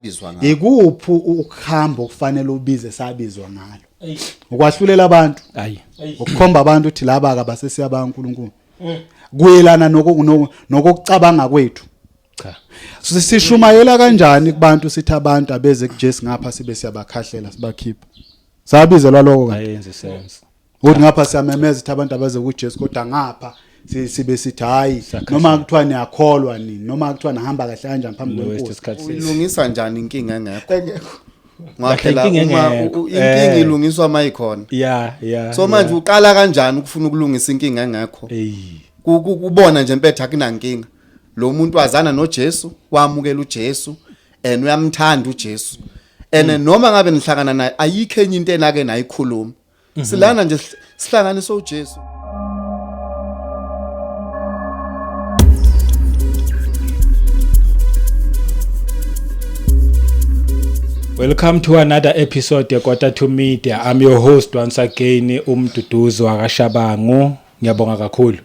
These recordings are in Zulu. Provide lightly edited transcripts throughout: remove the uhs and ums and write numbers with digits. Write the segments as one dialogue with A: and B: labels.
A: bizwa ngalo
B: ikuphi ukuhamba okufanele ubize sabizwa ngalo ukwahlulela abantu ukukhomba abantu ukuthi laba akabasesiya baNkulunkulu kuyelana nokucabanga kwethu
C: cha
B: sishumayela kanjani kubantu sithi abantu abeze kuJesu ngapha sibe siyabakhahlela sibakhipha sabizelwa lokho
C: ayenze sense
B: uthi ngapha siyamemeza ukuthi abantu abaze kuJesu kodwa ngapha sibe sithi hayi noma kuthiwa niyakholwa nini noma kuthiwa nahamba kahle kanjani phambi kweNkosi
A: ilungisa njani inkinga engekho ngaphela uma inkinga ilungiswa mayikhona
C: yeah
A: so manje uqala kanjani ukufuna ukulungisa inkinga engekho kubona nje impethu akunankinga lo muntu wazana noJesu wamukela uJesu and uyamthanda uJesu and noma ngabe nihlangana naye ayikho enye into enake nayikhuluma silana nje sihlanganise uJesu.
C: Welcome to another episode of Quarter to Media. I'm your host once again, Umduduzi wakashabangu. Ngiyabonga kakhulu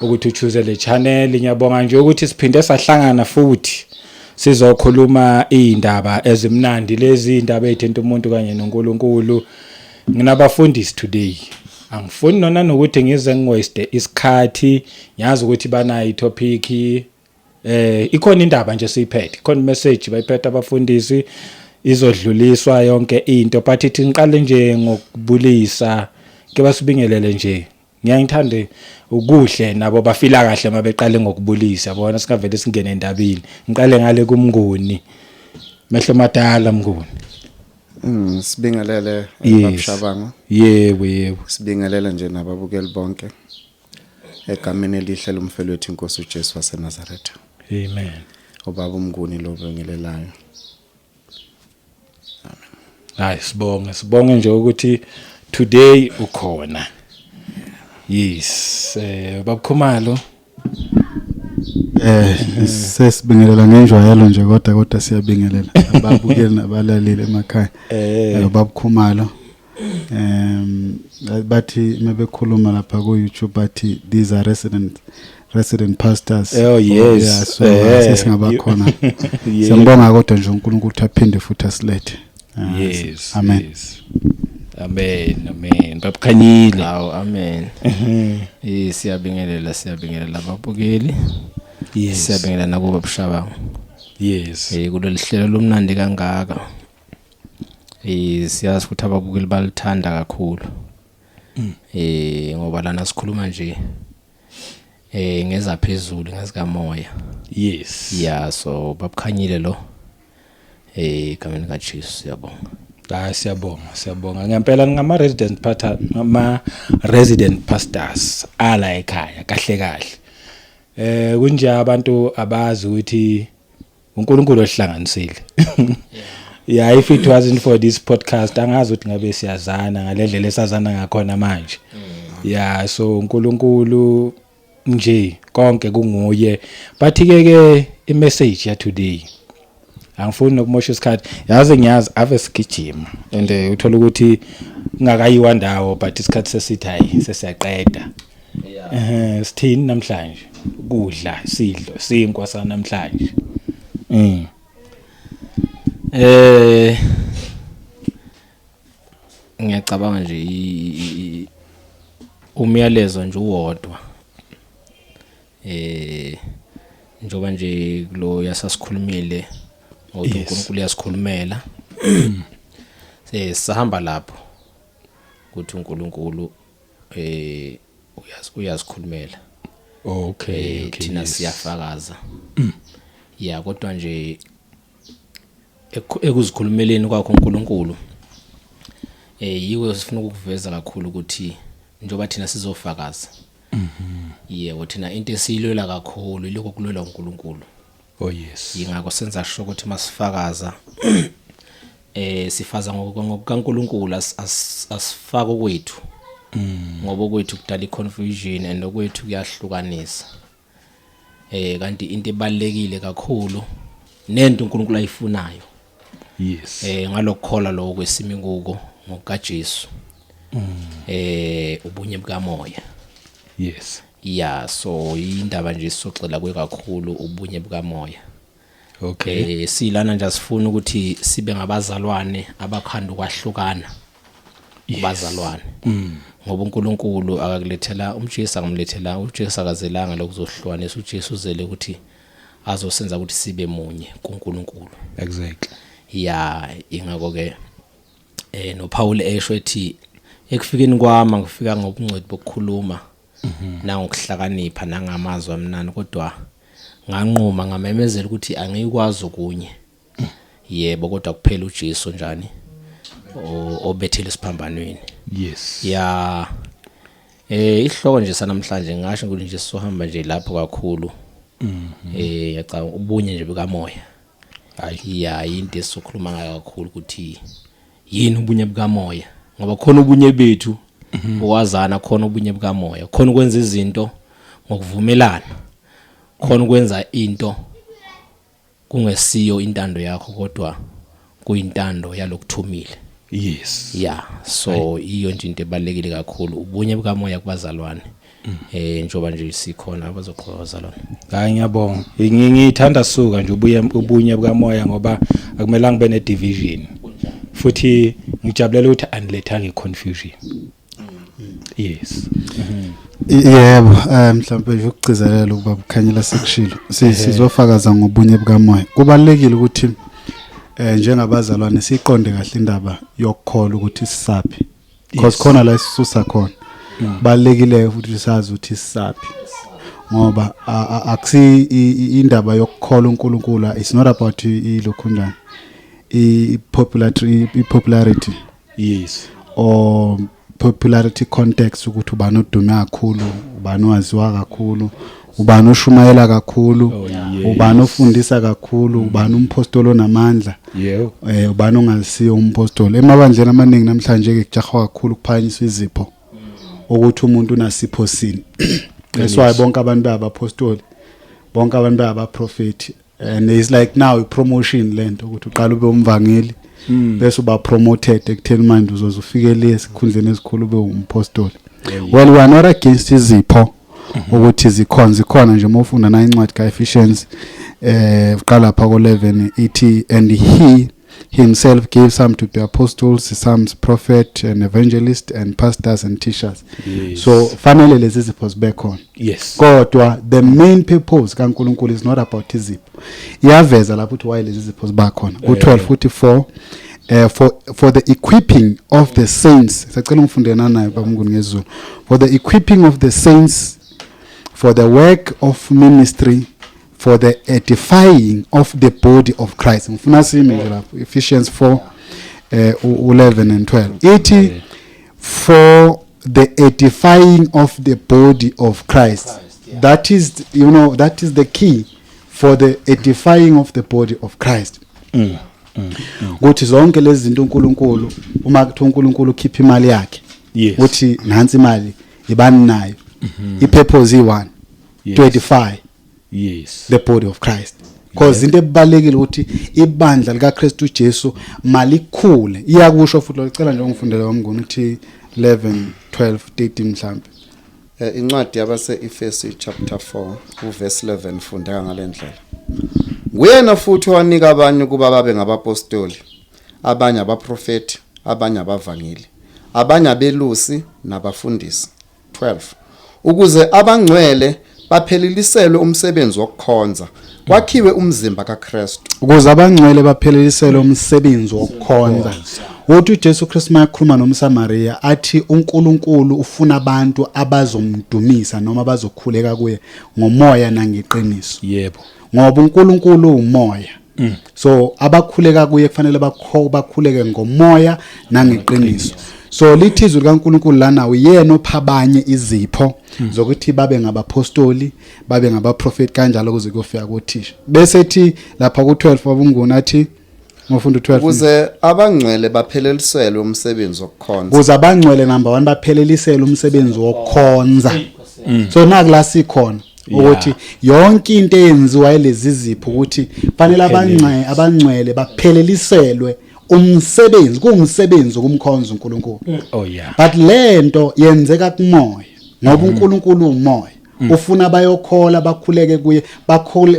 C: ukuthi uchoose le channel. Ngiyabonga nje ukuthi siphinde sahlangana futhi sizokhuluma indaba ezimnandi lezi indaba ezithinta umuntu kanye noNkulunkulu. Nginabafundisi today. Angifuni nona nokuthi ngize ngiwaste isikhathi. Ngiyazi ukuthi banayo itopic ikhona indaba nje siyiphethe. Ikhona message bayiphethe abafundisi izodluliswa yonke into but ithi ngiqale nje ngokubulisa ke basibingelele nje ngiyangithande ukuhle nabo bafila kahle mabeqale ngokubulisa yabona singavele singene endabini ngiqale ngale kuMnguni mehlo madala Mnguni
A: sibingelele babushabango
C: yebo
A: sibingelele nje nababukeli bonke egameni elihle lomfowethu inkosi uJesu waseNazaretha
C: amen
A: ubaba uMnguni lo bengelelayo.
C: Hayi sibonge nje ukuthi today ukhona. Yes, bukaMoya.
B: Sesibingelela ngenjwayelo nje kodwa siyabingelela ababukeli nabalaleli emakhaya. bukaMoya. Bathi mebekhuluma lapha ku YouTube bathi these are resident pastors.
C: Oh yes.
B: Yeah, so sesingabakhona. Siyambonga kodwa nje uNkulunkulu ukuthi aphinde futhi asilethe.
C: Yes.
B: Amen.
C: Yes. Amen. bukaKhanyile.
D: Hawo amen. Siyabingelela ababukeli.
C: Yes.
D: Siyabingelela nakuba bushabango.
C: Yes.
D: Kulolu hlelo lomnandi kangaka. Siyazi ukuthi ababukeli balithanda kakhulu. Ngoba lana sikhuluma nje ngeza phezulu ngezikaMoya.
C: Yes.
D: Yeah, so bukaKhanyile lo kameni kaJesu siyabonga.
C: Siyabonga. Ngempela resident pastors ala ekhaya kahle. Kunje abantu abazi ukuthi uNkulunkulu ohlanganisile. Yeah, if it wasn't for this podcast angazi ukuthi ngabe siyazana ngalendlela esazana ngakhona manje. Yeah, so uNkulunkulu nje konke kunguye. Bathi ke i-message ya today angifuni nokumosha isikhathi ngiyazi ave sigijima and uthola ukuthi ngakayiwa ndawo but isikhathi sesithi hayi sesiyaqeda. Sithini namhlanje ukudla sidlo sinkwa sanamhlanje.
D: Ngiyacabanga nje umyalezo nje uwodwa. Njoba nje lo yasasikhulumile ukuthi uNkulunkulu uyasikhulumela. Sihamba lapho ukuthi uNkulunkulu uyasikhulumela.
C: Okay.
D: Thina siyafakaza. Yeah, kodwa nje ekuzikhulumeleni kwakho uNkulunkulu yiwe sifuna ukuveza kakhulu ukuthi njoba thina sizofakaza. Yebo thina into esiyilwela kakhulu iloko kulwela uNkulunkulu.
C: Oh yes.
D: Yingakho senza sho ukuthi masifakaza sifaza ngokukaNkulunkulu asifaka kwethu. Ngoba kwethu kudala iconfusion and okwethu kuyahlukanisa. Kanti into ebalekile kakhulu nento uNkulunkulu ayifunayo.
C: Yes.
D: Ngalokukhola lo kwesimi kuko ngokaJesu. Ubunye bukaMoya.
C: Yes.
D: Yeah, so indaba nje soxela kwe kakhulu ubunye bukaMoya.
C: Okay.
D: Silana nje sifuna ukuthi sibe ngabazalwane abakhanda ukwahlukana. Abazalwane. Ngoba uNkulunkulu akakulethela umJesu akumlethela uJesu akazelanga lokuzohlukanisa uJesu uzele ukuthi azosenza ukuthi sibe munye kuNkulunkulu.
C: Exactly.
D: Ya ingako ke no Paul esho ethi ekufikeni kwami ngifika ngobungcweti bokukhuluma nangokuhlakanipha nangamazwi amnani kodwa nganquma ngamemezela ukuthi angikwazi okunye. Yebo kodwa kuphela uJesu njani obethele isiphambanweni.
C: Yes.
D: Ya ihloko nje sanamhlanje ngisho ukuthi nje sizohamba nje lapho kakhulu. Yacha ubunye nje bukaMoya. Hayi ya into esizokhuluma ngayo kakhulu ukuthi yini ubunye bukaMoya ngoba khona ubunye bethu bokwazana khona ubunye bukaMoya khona ukwenza izinto ngokuvumelana khona ukwenza into kungesiyo intando yakho kodwa kuyintando yalokuthumile.
C: Yes.
D: Yeah, so iyo nje into ebalekile kakhulu ubunye bukaMoya kubazalwane. Njoba nje sikhona abazoqhubeka bazalwane.
C: Hayi ngiyabonga. Ngithanda suka nje ubunye bukaMoya ngoba akumelanga bene division. Futhi ngijabulela ukuthi anilethanga iconfusion. Yes.
B: Yebo, mhlawumbe nje ukugcizelela ukuba bukhanyile sekushilo. Sizofakaza ngobunye bukaMoya. Kubalekile ukuthi njengabazalwane siqonde kahle indaba yokukholwa ukuthi sisaphi. Because khona la sisusa khona. Balekile futhi sazi ukuthi sisaphi. Ngoba akusi indaba yokukholwa uNkulunkulu, it's not about ilokhunjani. Popularity.
C: Yes.
B: Or popularity context ukuthi ubani odume kakhulu, ubani owaziwa kakhulu, ubani oshumayela kakhulu, ubani ofundisa kakhulu, ubani umpostoli onamandla.
C: Yebo.
B: Ubani ongasiyo umpostoli. Emabandleni amaningi namhlanje ke kujahwa kakhulu kuphanyiswa izipho. Ukuthi umuntu unasipho sini. That's why bonke abantu babapostoli, bonke abantu babaprofeti. And it's like now promotion lento ukuthi uqala ube umvangeli bese uba promoted ekutheni manje uzozufikele esikhundleni esikhulu ube umpostoli. Well, we are not against izipho ukuthi zikhona nje mofunda na incwadi kaEphesians uqala pha ko11 ithi and he himself gave some to be apostles, some prophet and evangelist and pastors and teachers.
C: Yes.
B: So fanele lezi zipho back on.
C: Yes.
B: Kodwa the main purpose kaNkulunkulu is not about izipho. Iyaveza lapho uthi why lezi zipho bakhona. Ku12:44 for the equipping of the saints. Sacela ngifundena naye baMnguni ngezulu. For the equipping of the saints for the work of ministry for the edifying of the body of Christ. Ngifuna sime lapho Ephesians 4:11 and 12. It for the edifying of the body of Christ. That is, that is the key for the edifying of the body of Christ. Ukuthi zonke lezi zinto uNkulunkulu uma kuthi uNkulunkulu ukhipha imali yakhe. Uthi nansi imali ibani nayo. Ipurpose i1 to edify.
C: Yes.
B: The body of Christ. Because into ebalekile ukuthi ibandla likaKristu Jesu malikhule. Iyakusho futhi locela nje ngifundela uMnguni uthi 11:12-13 mhlambe.
A: Incwadi yabase-Efesi chapter 4 uverse 11 fundeka ngalendlela. Nguyena futhi wanika abanye kuba babe ngabapostoli, abanye abaprofeti, abanye abavangeli, abanye abelusi nabafundisi. 12. Ukuze abangcwele baphelelisele umsebenzi wokukhonza kwakhiwe umzimba kaKristu.
B: Ukuze abangcwele baphelelisele umsebenzi wokukhonza. Uthi uJesu Kristu mayakhuluma nomSamaria athi uNkulunkulu ufuna abantu abazomdumisa noma abazokhuleka kuye ngomoya nangeqiniso.
C: Yebo.
B: Ngoba uNkulunkulu umoya. So abakhuleka kuye kufanele bakhuleke ngomoya nangeqiniso. So lithizwe likaNkulunkulu lana uyena ophabanye izipho zokuthi babe ngabapostoli, babe ngabaprofeti kanjalo kuze kufika kothisha. Bese ethi lapha ku12 wabunguni athi ngofunda 12
A: ukuze abangcwele baphelelisele umsebenzi wokukhonza.
B: Ukuze abangcwele number 1 baphelelisele umsebenzi wokukhonza. So nakula sikhona ukuthi yonke into eyenziwa yilezi zipho ukuthi fanele abangcwele baphelelisele umsebenzi kuwumsebenzi kumkhonza uNkulunkulu.
C: Oh yeah.
B: But lento yenzeka kumoya ngoba uNkulunkulu umoya. ufuna bayokhola bakhuleke kuye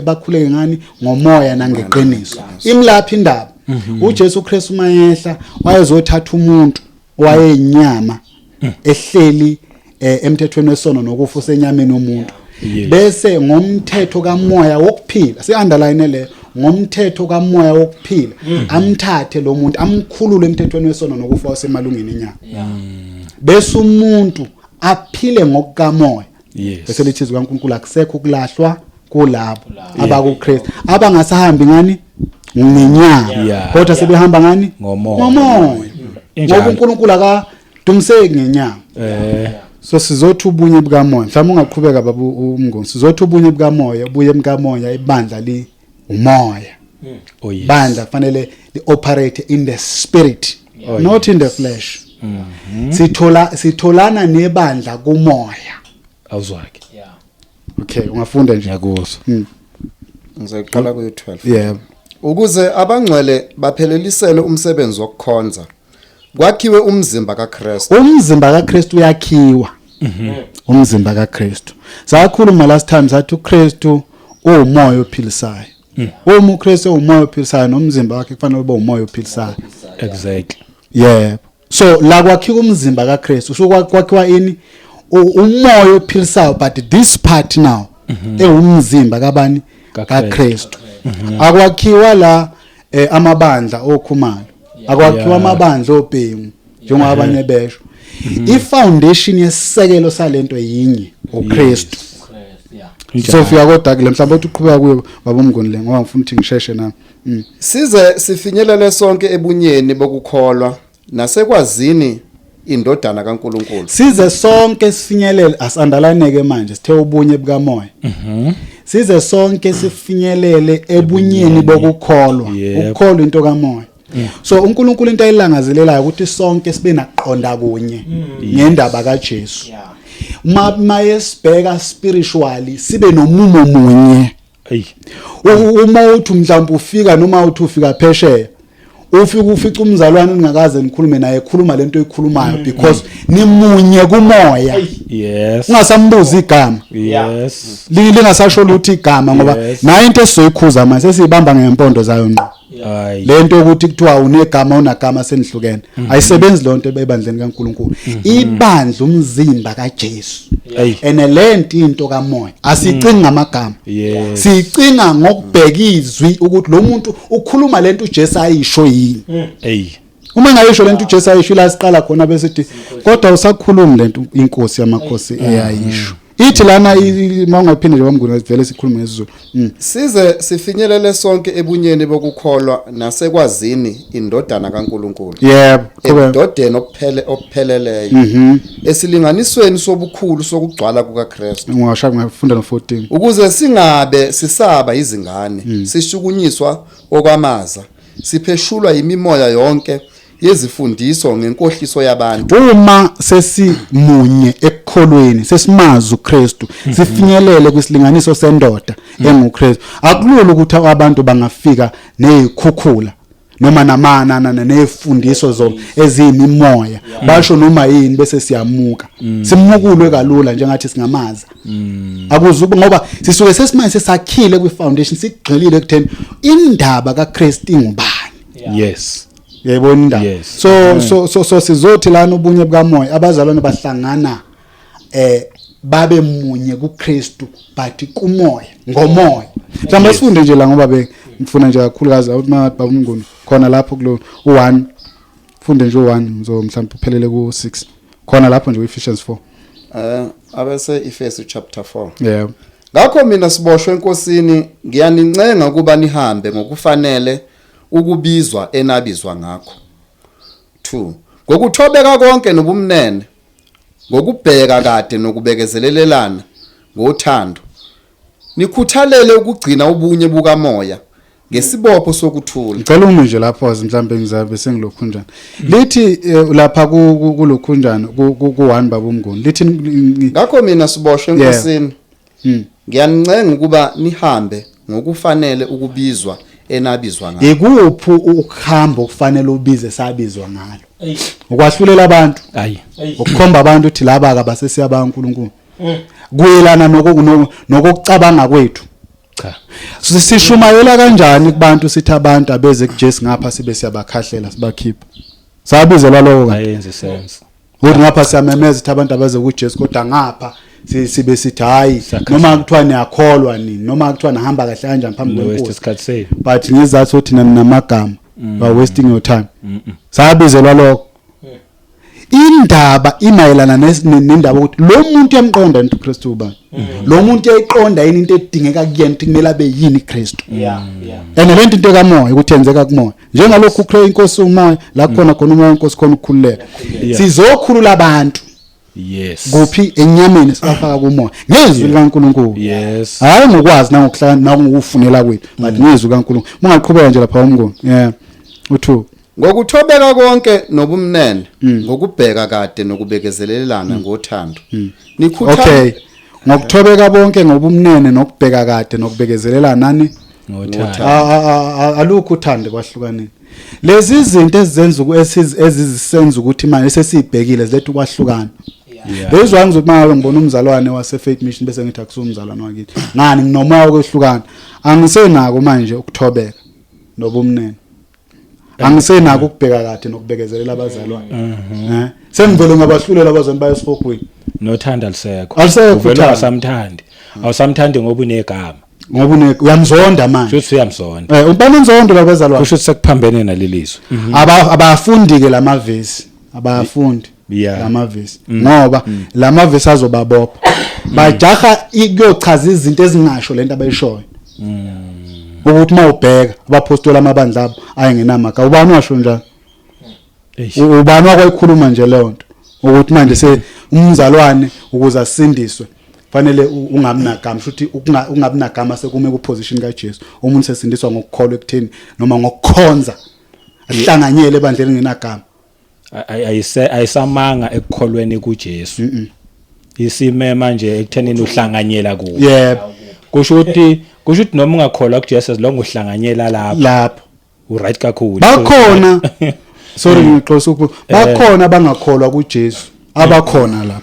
B: bakhuleke ngani ngomoya nangeqiniso imlaphi indaba uJesu Kristu mayehla wayezothatha umuntu wayenyama ehleli emthethweni wesono nokufa usenyameni womuntu bese ngomthetho kaMoya wokuphila si-underline le ngomthetho kaMoya wokuphila amthathe lo muntu amkhulule emthethweni wesono nokufa usemalungeni enyama bese umuntu aphile ngokukaMoya bese lithi kaNkulunkulu akusekho ukulahlwa kulabo abakuKristu abangasahambi ngani ngenyama kodwa sebehamba ngani ngomoya ngoba uNkulunkulu akadumseki ngenyama so sizothi ubunye bukaMoya mhlawumbe ungaqhubeka baba uMnguni sizothi ubunye bukaMoya ubuye bukaMoya ibandla li umoya bandla kufanele li operate in the spirit not in the flesh sitholana nebandla kumoya
C: awuzwake
B: okay ungafunda nje
C: yakuzwa
A: ngizoqala ku12 ukuze abangcwele baphelelisele umsebenzi wokukhonza kwakhiwe umzimba kaKristu
B: uyakhiwa umzimba kaKristu sakhuluma last time sathi uKristu umoya ophilisayo uma uKristu umoya ophilisayo nomzimba wakhe kufanele ube umoya ophilisayo
C: exactly
B: so la kwakhiwa umzimba kaKristu so kwakhiwa ini umoya ophilisayo but this part now umzimba kabani kaKristu akwakhiwa la amabandla okhumalo akwakhiwa amabandla obhengu njengoba abanye besho ifoundation yesisekelo salento yinye uKristu so fika kodwa ke mhlawumbe uthi uqhubeka kuyo baba uMnguni le ngoba ngifuna ukuthi ngisheshe nami
A: size sifinyelele sonke ebunyeni bokukholwa nasekwazini indodana kaNkulunkulu
B: size sonke sifinyelele asandalaneke manje sithe ubunye bukaMoya size sonke sifinyelele ebunyeni bokukholwa ukukholwa into kaMoya so uNkulunkulu into ayilangazelelayo ukuthi sonke sibe naqonda kunye ngendaba kaJesu mayesibheka spiritually sibe nomumo munye uma uthi mhlawumbe ufika noma uthi ufika phesheya ufika ufica umzalwane ungakaze nikhulume naye ekhuluma lento oyikhulumayo because nimunye kumoya ungasambuza igama lingasasho ukuthi igama ngoba nayo into esizoyikhuza manje sesibamba ngempondo zayo ngqo lento ukuthi kuthiwa unegama unagama senihlukene ayisebenzi lonto ebandleni kaNkulunkulu ibandla umzimba kaJesu enelento into kaMoya asicingi ngamagama sicinga ngokubheka izwi ukuthi lo muntu ukhuluma lento uJesu ayisho yini uma ngayisho lento uJesu ayisho la siqala khona bese sithi kodwa usakhuluma lento inkosi yamakhosi eyayisho ithi lana mawungaphinde nje bamnguni vele sikhulume ngesizulu
A: size sifinyelele sonke ebunyeni bokukholwa nasekwazini indodana kaNkulunkulu indodeni opheleleyo esilinganisweni sobukhulu sokugcwala kukaKristu
B: ngiwasha ngifunda no14
A: ukuze singabe sisaba izingane sishukunyiswa okwamaza sipheshulwa yimimoya yonke yezifundiso ngenkohliso yabantu
B: uma sesimunye ekukholweni sesimazi uKristu sifinyelele kwisilinganiso sendoda enguKristu akulula ukuthi abantu bangafika nezikhukhula noma namanana nezifundiso eziyimimoya basho noma yini bese siyamuka simukulwe kalula njengathi singamaza akuzuba ngoba sisuke sesimanje sesakhile kwifoundation sigxilile ekutheni indaba kaKristu ingubani yayibona indaba so sizothi lana ubunye bukaMoya abazalwane bahlangana babe munye kuKristu but kumoya ngomoya mhlawumbe sifunde nje la ngoba ngifuna nje kakhulukazi baba uMnguni khona lapho kulo u1 funde nje u1 mhlawumbe uphelele ku6 khona lapho nje Ephesians 4
A: abese Efesu chapter 4 ngakho mina siboshwe enkosini ngiyanincenga ukuba nihambe ngokufanele ukubizwa enabizwa ngakho 2 ngokuthobeka konke nobumnene ngokubheka kade nokubekezelelelana ngothando nikhuthalele ukugcina ubunye bukaMoya ngesibopho sokuthula
B: ngicela ume nje lapho mhlambe ngizabe sengilokhunjana lithi lapha kulokhunjana ku1 baba uMnguni lithi
A: ngakho mina siboshwe enkosini ngiyanincenga ukuba nihambe ngokufanele ukubizwa enabizwa ngalo
B: ikuphi ukuhamba okufanele ubize sabizwa ngalo ukwahlulela abantu ukukhomba abantu uthi laba akabasesiya baNkulunkulu kuyelana nokucabanga kwethu.
C: Cha.
B: Sishumayela kanjani kubantu sithi abantu abeze kuJesu ngapha sibe siyabakhahlela sibakhipha. Sabizelwa lokho
C: ayenze sense.
B: Uthi ngapha siyamemeza ithi abantu abeze kuJesu kodwa ngapha sibe sithi hayi noma kuthiwa niyakholwa nini noma kuthiwa nahamba kahle kanjani phambi kwenkosi. But ngizathu thina namagama you are wasting your time. Sabizelwa lokho. Indaba imayelana nendaba ukuthi lo muntu yamqonda into Kristu ubani. Lo muntu yayiqonda yini into edingeka kuyena ukuthi kumele abe yini Kristu. And lento into kaMoya ukuthi yenzeka kuMoya. Njengalokhu ukhuleka inkosi uMoya la khona uMoya inkosi khona ukukhuleka. Sizokhulula abantu.
C: Yes.
B: Kuphi enyameni sibafaka kuMoya. Ngezwi likaNkulunkulu.
C: Yes.
B: Hayi ngokwazi nangokuhlakana nangokufunela kwethu, but ngezwi likaNkulunkulu. Mungaqhubeka nje lapha uMnguni. Yeah. Uthu
A: ngokuthobeka konke nobumnene ngokubheka kade nokubekezelelana ngothando nikhuthaza
B: okay ngokuthobeka bonke ngobumnene nokubheka kade nokubekezelelana nani
C: ngothando
B: alukho uthando kwahlukaneni lezi izinto ezizenza ukuthi manje sesibhekile zethu kwahlukana bezwa ngizothi mawe ngibona umzalwane wase Faith Mission bese ngithi akusumzalwane wakithi ngani nginomoya okwehlukana angisenako manje ukuthobeka nobumnene angisenako ukubheka kade nokubekezelela abazalwane sengivele ngabahlulela abazalwane bayesihogweni
C: nothanda alisekho uvela asamthandi awusamthandi ngoba unegama
B: ngoba uyamzonda manje
C: futhi uyamzonda
B: ubani inzondo labazalwane
C: kusho ukuthi sekuphambene nalelizwe
B: abafundi ke lamavesi abafundi lamavesi ngoba lamavesi azobabopha bajaha kuyochaza izinto ezingasho lento abayishoyo ukuthi mawubheka abapostoli amabandla abo ayengenamaka ubani washo njalo ubani wakwayikhuluma nje leyo nto ukuthi manje se umzalwane ukuze asindiswe fanele ungamnagama futhi ungabinagama sekume ku position kaJesu umuntu sesindiswa ngokukholwa ekutheni noma ngokukhonza ahlanganyele ebandleni ngenagama
C: ayisamanga ekukholweni kuJesu isime manje ekuthenini uhlanganyela kuwo
B: yebo
C: kusho ukuthi noma ungakholwa kuJesu lonke uhlanganyela lapho uright kakhulu
B: bakhona sorry ngixoxa ukuthi bakhona abangakholwa kuJesu abakhona lapho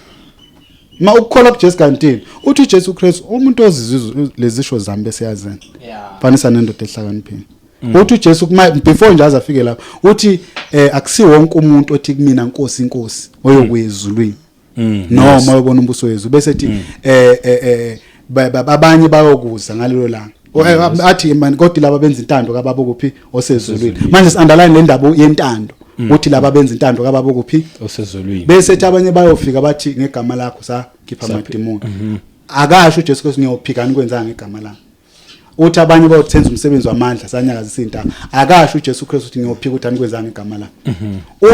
B: ma ukukholwa kuJesu kanti uthi uJesu Kristu umuntu ozizwe lezisho zami bese yazena fanisa nendoda ehlakaniphile uthi uJesu before nje azafike lapho uthi akusi wonke umuntu othi kumina Nkosi Nkosi oyokwezulwini noma uyabona umbuso wezulu bese ethi abanye bayokuza ngalelo langa athi man kodwa laba benza intando kababa kuphi osezulwini manje si-underline le ndaba yentando uthi laba benza intando kababa kuphi
C: osezulwini
B: bese ethi abanye bayofika bathi ngegama lakho sakhipha amadimoni akasho uJesu Kristu ngiyophikani kwenzanga ngegama lakho uthi abanye bayothenza umsebenzi wamandla sanyakazisa intanga akasho uJesu Kristu uthi ngiyophika ukuthi anikwenzanga ngegama lakho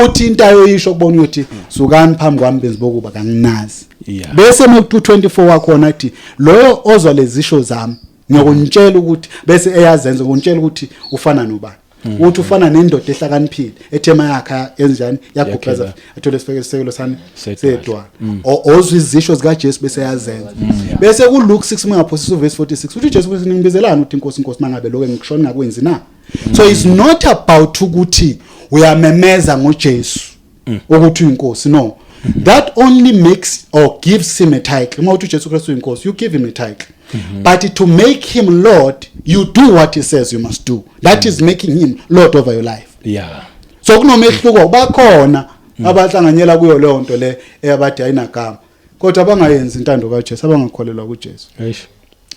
B: uthi into ayisho kubona ukuthi sukani phambi kwami benzi bokuba kanginazi bese mu-24 wakhona athi loyo ozwa lezisho zami ngiyokuntshela ukuthi bese eyazenza ngokuntshela ukuthi ufana nobani uthi ufana nendoda ehlakaniphile ethema yakhe enjani yagubhaza athole isisekelo sani sedwa ozwa izisho zika Jesu bese yazenza bese ku Luke 6 mingaphosisa uverse 46 uthi Jesu bese nimbizelana uthi inkosi mangabe lokho ngikushona ngakwenzi na so it's not about ukuthi uyamemeza ngoJesu ukuthi uyinkosi no that only makes or gives him a title uma uthi uJesu Kristu uyinkosi you give him a title but to make him Lord you do what he says you must do that is making him Lord over your life so kunomehluko bakhona abahlanganyela kuyo leyo nto le eyabathi ayinagama kodwa abangayenzi intando kaJesu abangakholelwa kuJesu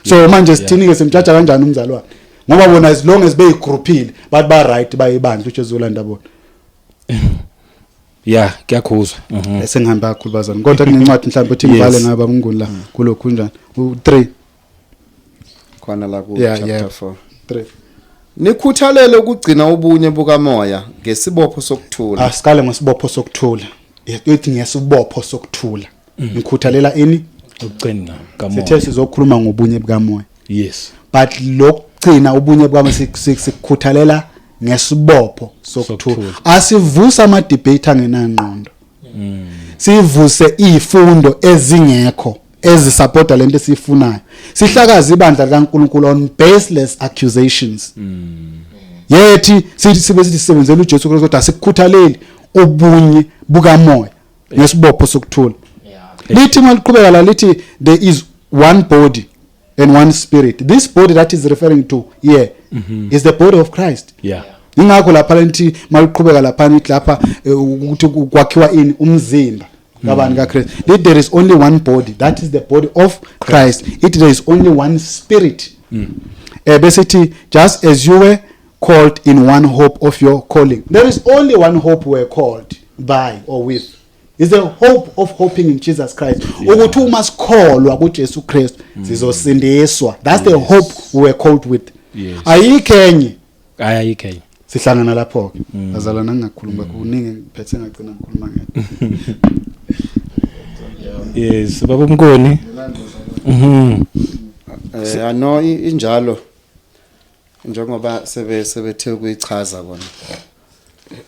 B: so manje sithini ke simjaja kanjani umzalwane ngoba bona as long as beyigroupile bathi ba right bayibandla uJesu ulanda bona
C: kuyakhuzwa
B: esengihamba kakhulu bazana kodwa kunencwadi mhlawumbe uthi ngivale ngaba Mnguni la kulokhu njani u3
A: khona la ku chapter 4 nikhuthalele ukugcina ubunye bukaMoya ngesibopho sokuthula
B: asikale ngesibopho sokuthula ethi ngesibopho sokuthula nikhuthalela ini
C: ukugcina kaMoya
B: sithe sizokhuluma ngobunye bukaMoya
C: yes
B: but lokugcina ubunye bukaMoya sikukhuthalela ngesibopho sokuthula asivusa ama debate angenangqondo sivuse izifundo ezingekho ezisupporta lento esifunayo sihlakaza ibandla likaNkulunkulu on baseless accusations yethi sibe sisebenzela uJesu Kristu kodwa sikukhuthaleli ubunye bukaMoya ngesibopho sokuthula lithi maliqhubeka la lithi there is one body and one spirit. This body that is referring to here is the body of Christ.
C: Yeah.
B: Ingakho lapha lithi maliqhubeka lapha nithi lapha ukuthi kwakhiwa ini umzimba kabani kaChrist. There is only one body, that is the body of Christ. There is only one spirit. Basically, just as you were called in one hope of your calling. There is only one hope we are called by or with. It's the hope of hoping in Jesus Christ. Ukuthi uma sikholwa kuJesu Christ sizosindiswa. That's the hope we are called with. Ayikhenye.
C: Ayikhenye.
B: Sihlangana lapho ke. Azalana ngingakhuluma kuningi ngiphethe ngagcina ngikhuluma ngeke.
C: Yes, baba Mnguni.
A: No injalo. Njengoba sebethe ukuyichaza kona.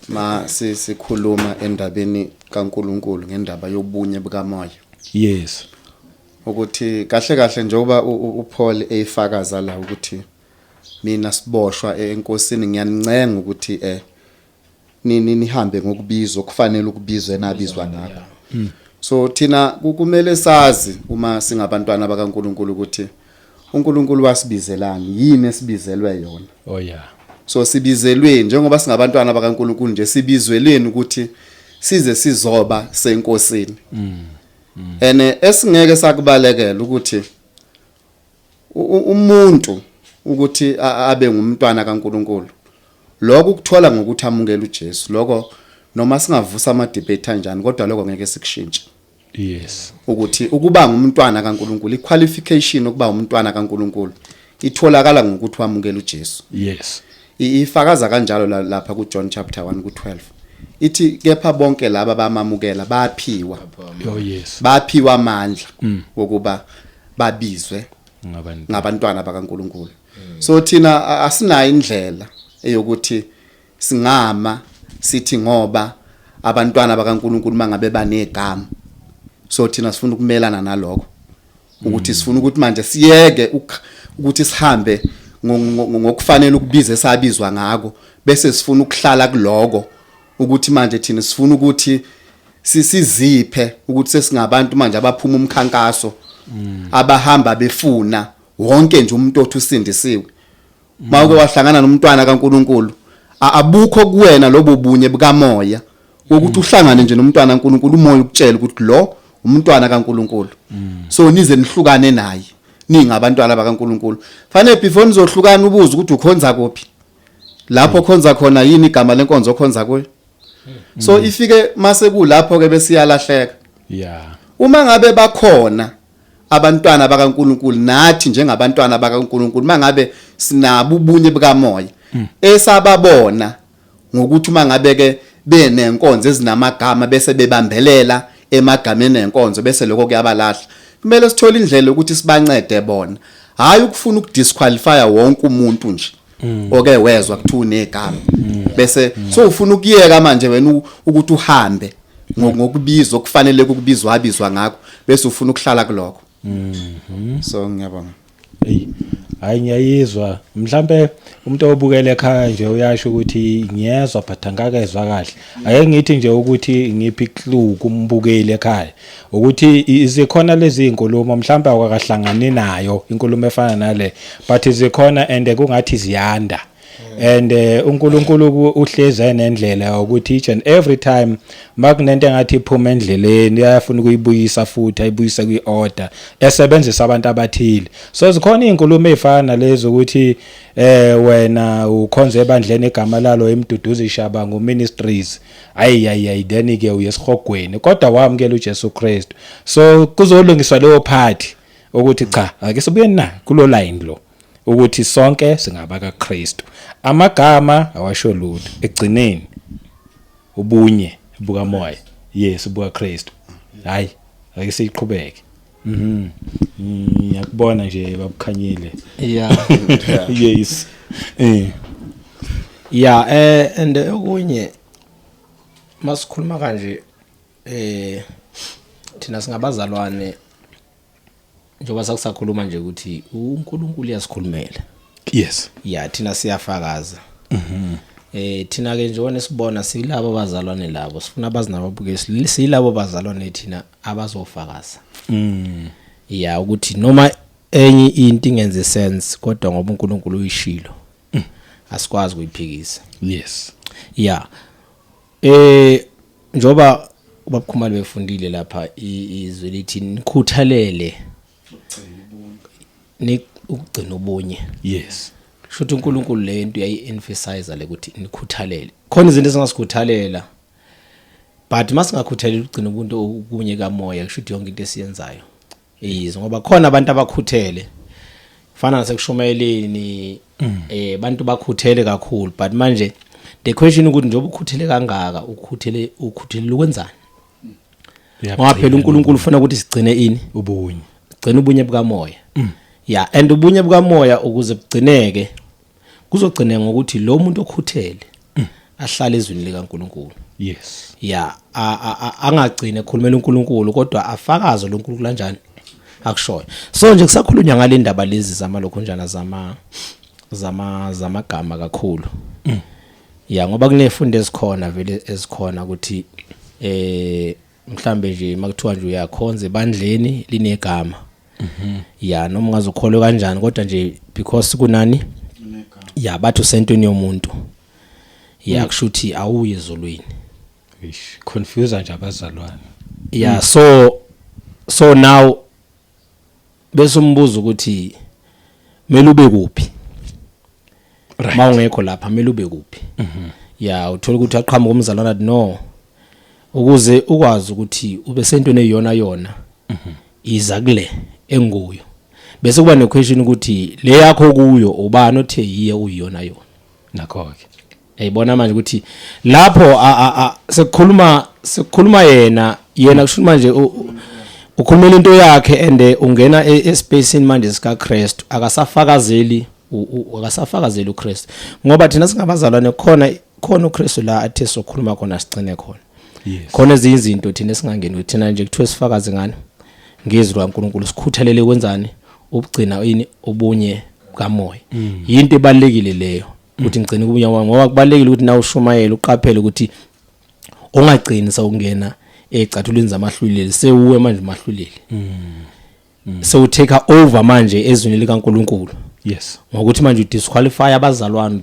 A: Ma sikhuluma endabeni kaNkuluNkulu ngendaba yobunye bukaMoya.
C: Yes.
A: Ukuthi kahle njengoba uPaul eyifakaza la ukuthi mina siboshwa enkosini ngiyancenga ukuthi nihambe ngokubizwa kufanele ukubizwa enabizwa ngakho. So thina kumele sazi uma singabantwana bakaNkuluNkulu ukuthi uNkulunkulu wasibizelani yini esibizelwe yona.
C: Oh yeah.
A: So sibizelwe njengoba singabantwana bakaNkuluNkulu nje sibizweleni ukuthi size sizoba senkosini. Esingeke sakubalekela ukuthi umuntu ukuthi abe ngumntwana kaNkuluNkulu. Lokho kuthola ngokuthi amukele uJesu. Lokho noma singavusa ama debate kanjani kodwa lokho ngeke sikushintshe.
C: Yes.
A: Ukuthi ukuba ngumntwana kaNkuluNkulu iqualification ukuba umntwana kaNkuluNkulu itholakala ngokuthi wamukele uJesu.
C: Yes.
A: Ifakaza kanjalo lapha kuJohn chapter 1 ku12. Ithi kepha bonke laba bamamukela baphiwa.
C: Oh yes.
A: Baphiwa amandla ukuba babizwe ngabantwana bakaNkuluNkulu. So thina asinayo indlela eyokuthi singama sithi ngoba abantwana bakaNkuluNkulu mangabe banegama. So thina sifuna ukumelana nalokho. Ukuthi sifuna ukuthi manje siyeke ukuthi sihambe ngokufanele ukubiza esabizwa ngako bese sifuna ukuhlala kuloko ukuthi manje thina sifuna ukuthi siziphe ukuthi sesingabantu manje abaphuma umkhankaso abahamba befuna wonke nje umuntu othi usindisiwe. Mawuke wahlangana nomntwana kaNkuluNkulu abukho kuwena lobo bunye bukaMoya ukuthi uhlangane nje nomntwana kaNkuluNkulu umoya ukutshela ukuthi lo umntwana kaNkuluNkulu. So nize nihlukane naye ningabantwana bakaNkuluNkulu. Fanele before nizohlukana ubuze ukuthi ukhonza kuphi. Lapho khonza khona yini igama lenkonzo okhonza kuyo. So ifike mase kulapho ke besiyalahleka.
C: Yeah.
A: Uma ngabe bakhona abantwana bakaNkuluNkulu nathi njengabantwana bakaNkuluNkulu mangabe sinabo ubunye bukaMoya esababona ngokuthi mangabe ke benenkonzo ezinamagama bese bebambelela emagameni enkonzo bese lokho kuyabalahla. Kumele sithole indlela ukuthi sibancede bona. Hayi ukufuna ukudisqualify wonke umuntu nje. Oke wezwa kuthi unegama. Bese so ufuna ukuyeka manje wena ukuthi uhambe ngokubizwa okufanele ukubizwa abizwa ngakho bese ufuna ukuhlala kuloko. So ngiyabonga.
C: Hayi ngiyayizwa mhlambe umuntu obukele ekhaya nje uyasho ukuthi ngiyezwa but angakezwa kahle. Ake ngithi nje ukuthi ngiphi clue kumbukeli ekhaya ukuthi izikhona lezi inkulumo mhlambe awakahlangani nayo inkulumo efana nale but izikhona and kungathi ziyanda. And uNkulunkulu uhleze nendlela ukuthi each and every time makunento engathi iphuma endleleni uyafuna ukuyibuyisa futhi ayibuyisa kwi-order esebenzisa abantu abathile. So zikhona izinkulumo ezifana lezo ukuthi wena ukhonze ebandleni igama lalo emduduzi shabangu ministries ayi then ke uyesihogweni kodwa wamukela uJesu Kristu. So kuzolungiswa leyo party ukuthi cha ake sibuye na kulo line lo ukuthi sonke singaba kaKristu. Amagama awasho lutho egcineni ubunye bukaMoya. Yes bukaKristu. Hayi ake siqhubeke. Ngiyakubona nje babukhanyile.
D: Yeah.
C: Yes.
D: Yeah, and okunye masikhuluma kanje thina singabazalwane njengoba sakusakhuluma nje ukuthi uNkulunkulu uyasikhulumela.
C: Yes.
D: Yeah, thina siyafakaza. thina ke njengoba sibona silabo bazalwane labo sifuna abazinababukeli silabo bazalwane thina abazofakaza ya ukuthi noma enye into ingenze sense kodwa ngoba uNkulunkulu uyishilo asikwazi kuyiphikisa.
C: Yes.
D: Yeah. Njoba ubaba Khumalo befundile lapha izwe lithi nikhuthalele ukugcina ubunye.
C: Yes.
D: Shuthu uNkulunkulu lento yayi-emphasize le ukuthi nikhuthalele. Khona izinto esingasikuthalela. But masingakhuthaleli ukugcina ubunye kaMoya kushuthi yonke into esiyenzayo. Yizo ngoba khona abantu abakhuthele. Fana nasekushumayeleni abantu bakhuthele kakhulu but manje the question ukuthi njoba ukhuthele kangaka ukhuthele ukwenzani? Ngoba phela uNkulunkulu ufuna ukuthi sigcine ini?
C: Ubunye.
D: Sigcine ubunye bukaMoya. Yeah, and ubunye bukaMoya ukuze bugcineke kuzogcina ngokuthi lo muntu okhuthele ahlale ezwini likaNkulunkulu.
C: Yes.
D: Yeah, angagcine ekhulumela uNkulunkulu kodwa afakaze lo uNkulunkulu kanjani akushoyo. So nje kusakhulunywa ngale ndaba lezi zamalokhunjana zamagama kakhulu. Yeah, ngoba kunefundo ezikhona vele ezikhona ukuthi mhlambe nje makuthiwa nje uyakhonza ebandleni linegama. Yeah, noma ungazokholwa kanjani kodwa nje because kunani? Yeah, bathu sentweni yomuntu. Yeah, kushuthi awuye ezolweni.
C: Confuse nje abazalwane.
D: Yeah, so now bese umbuzo ukuthi mele ube kuphi? Mawungekho lapha mele ube kuphi? Yeah, uthola ukuthi aqhamuka umzalwane athi no. Ukuze ukwazi ukuthi ube sentweni eyona yona. Iza kule enguyo. Bese kuba nequestion ukuthi le yakho kuyo ubani othe yiye uyiyona yona.
C: Nakho ke.
D: Eyibona manje ukuthi lapho sekukhuluma yena kusho manje ukhulumela into yakhe ende ungena espaceni manje sika Christ akasafakazeli uChrist ngoba thina singabazalwane khona uChrist la athe sokhuluma khona sigcine khona.
C: Yes.
D: Khona ezinye izinto thina singangeni thina nje kuthiwe sifakaze ngani ngezwi laNkulunkulu sikhuthalele kwenzani ukugcina ini ubunye kaMoya. Into ebalekile leyo ukuthi ngicine ubunye ngoba kubalekile ukuthi na ushumayela uqaphele ukuthi ungagcini sawungena ecathulweni zamahluleli sewuwe manje mahluleli. So take over manje ezweni likaNkulunkulu.
C: Yes.
D: Ngokuthi manje udisqualify abazalwane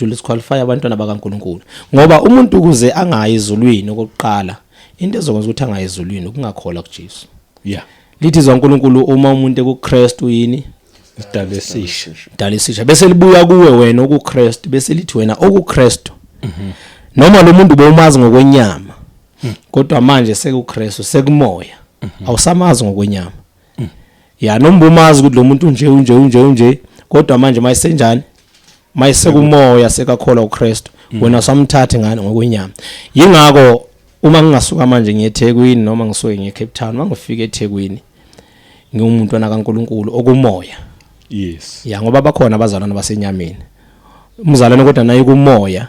D: udisqualify abantwana bakaNkulunkulu ngoba umuntu ukuze angayi ezulwini okokuqala into ezokwenza ukuthi angayi ezulwini ukungakholwa kuJesu.
C: Yeah.
D: Lithi zoNkulunkulu uma umuntu ekuChrist uyini? Dalesisha bese libuya kuwe wena okuChrist bese lithi wena okuChrist. Noma lo muntu bowumazi ngokwenyama kodwa manje sekuChrist sekuMoya awusamazi ngokwenyama. Ya noma umazi ukuthi lo muntu unje kodwa manje mayisenjani? MayisekuMoya sekakholwa uChrist wena usamthathe ngani ngokwenyama. Yingakho uma ngingasuka manje ngiyeThekwini noma ngisuke ngiyeCape Town mangifika eThekwini ngiwumuntu kaNkulunkulu okuMoya.
C: Yes.
D: Ya ngoba bakhona abazalwane basenyameni. Umzalwane kodwa naye kuMoya.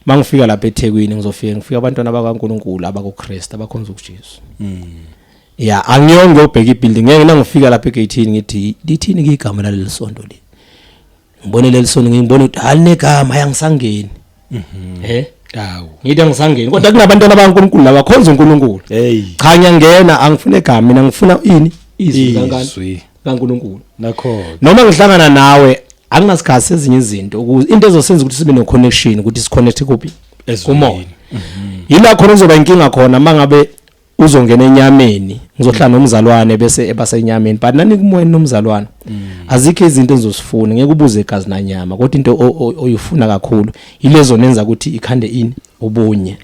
D: Mangifika lapha eThekwini ngifika abantwana bakaNkulunkulu abakuChrist abakhonza uJesu. Ya angiyonge ubheka ibuilding ngeke nangifika lapha egate ngithi lithini ke igama laleli sonto li. Ngibone leli sonto ngibone ukuthi halinegama yangisangeni.
C: Hawu.
D: Ngithi angisangeni kodwa kunabantwana bakaNkulunkulu labakhonza uNkulunkulu. Cha ngiyangena angifuna egama mina ngifuna ini izwi kaNkulunkulu.
C: Nakho.
D: Noma ngihlangana nawe anginasikhathi ezinye izinto ukuze into ezosenza ukuthi sibe no connection ukuthi siconnect kuphi kuMoya. Yila khona uzoba inkinga khona mangabe uzongena enyameni ngizohlala nomzalwane bese ebasenyameni but nani kuMoya nomzalwane azikho izinto ezosifuna ngeke ubuze igazi nanyama kodwa into oyifuna kakhulu ilezo nenza ukuthi ikhande ini ubunye.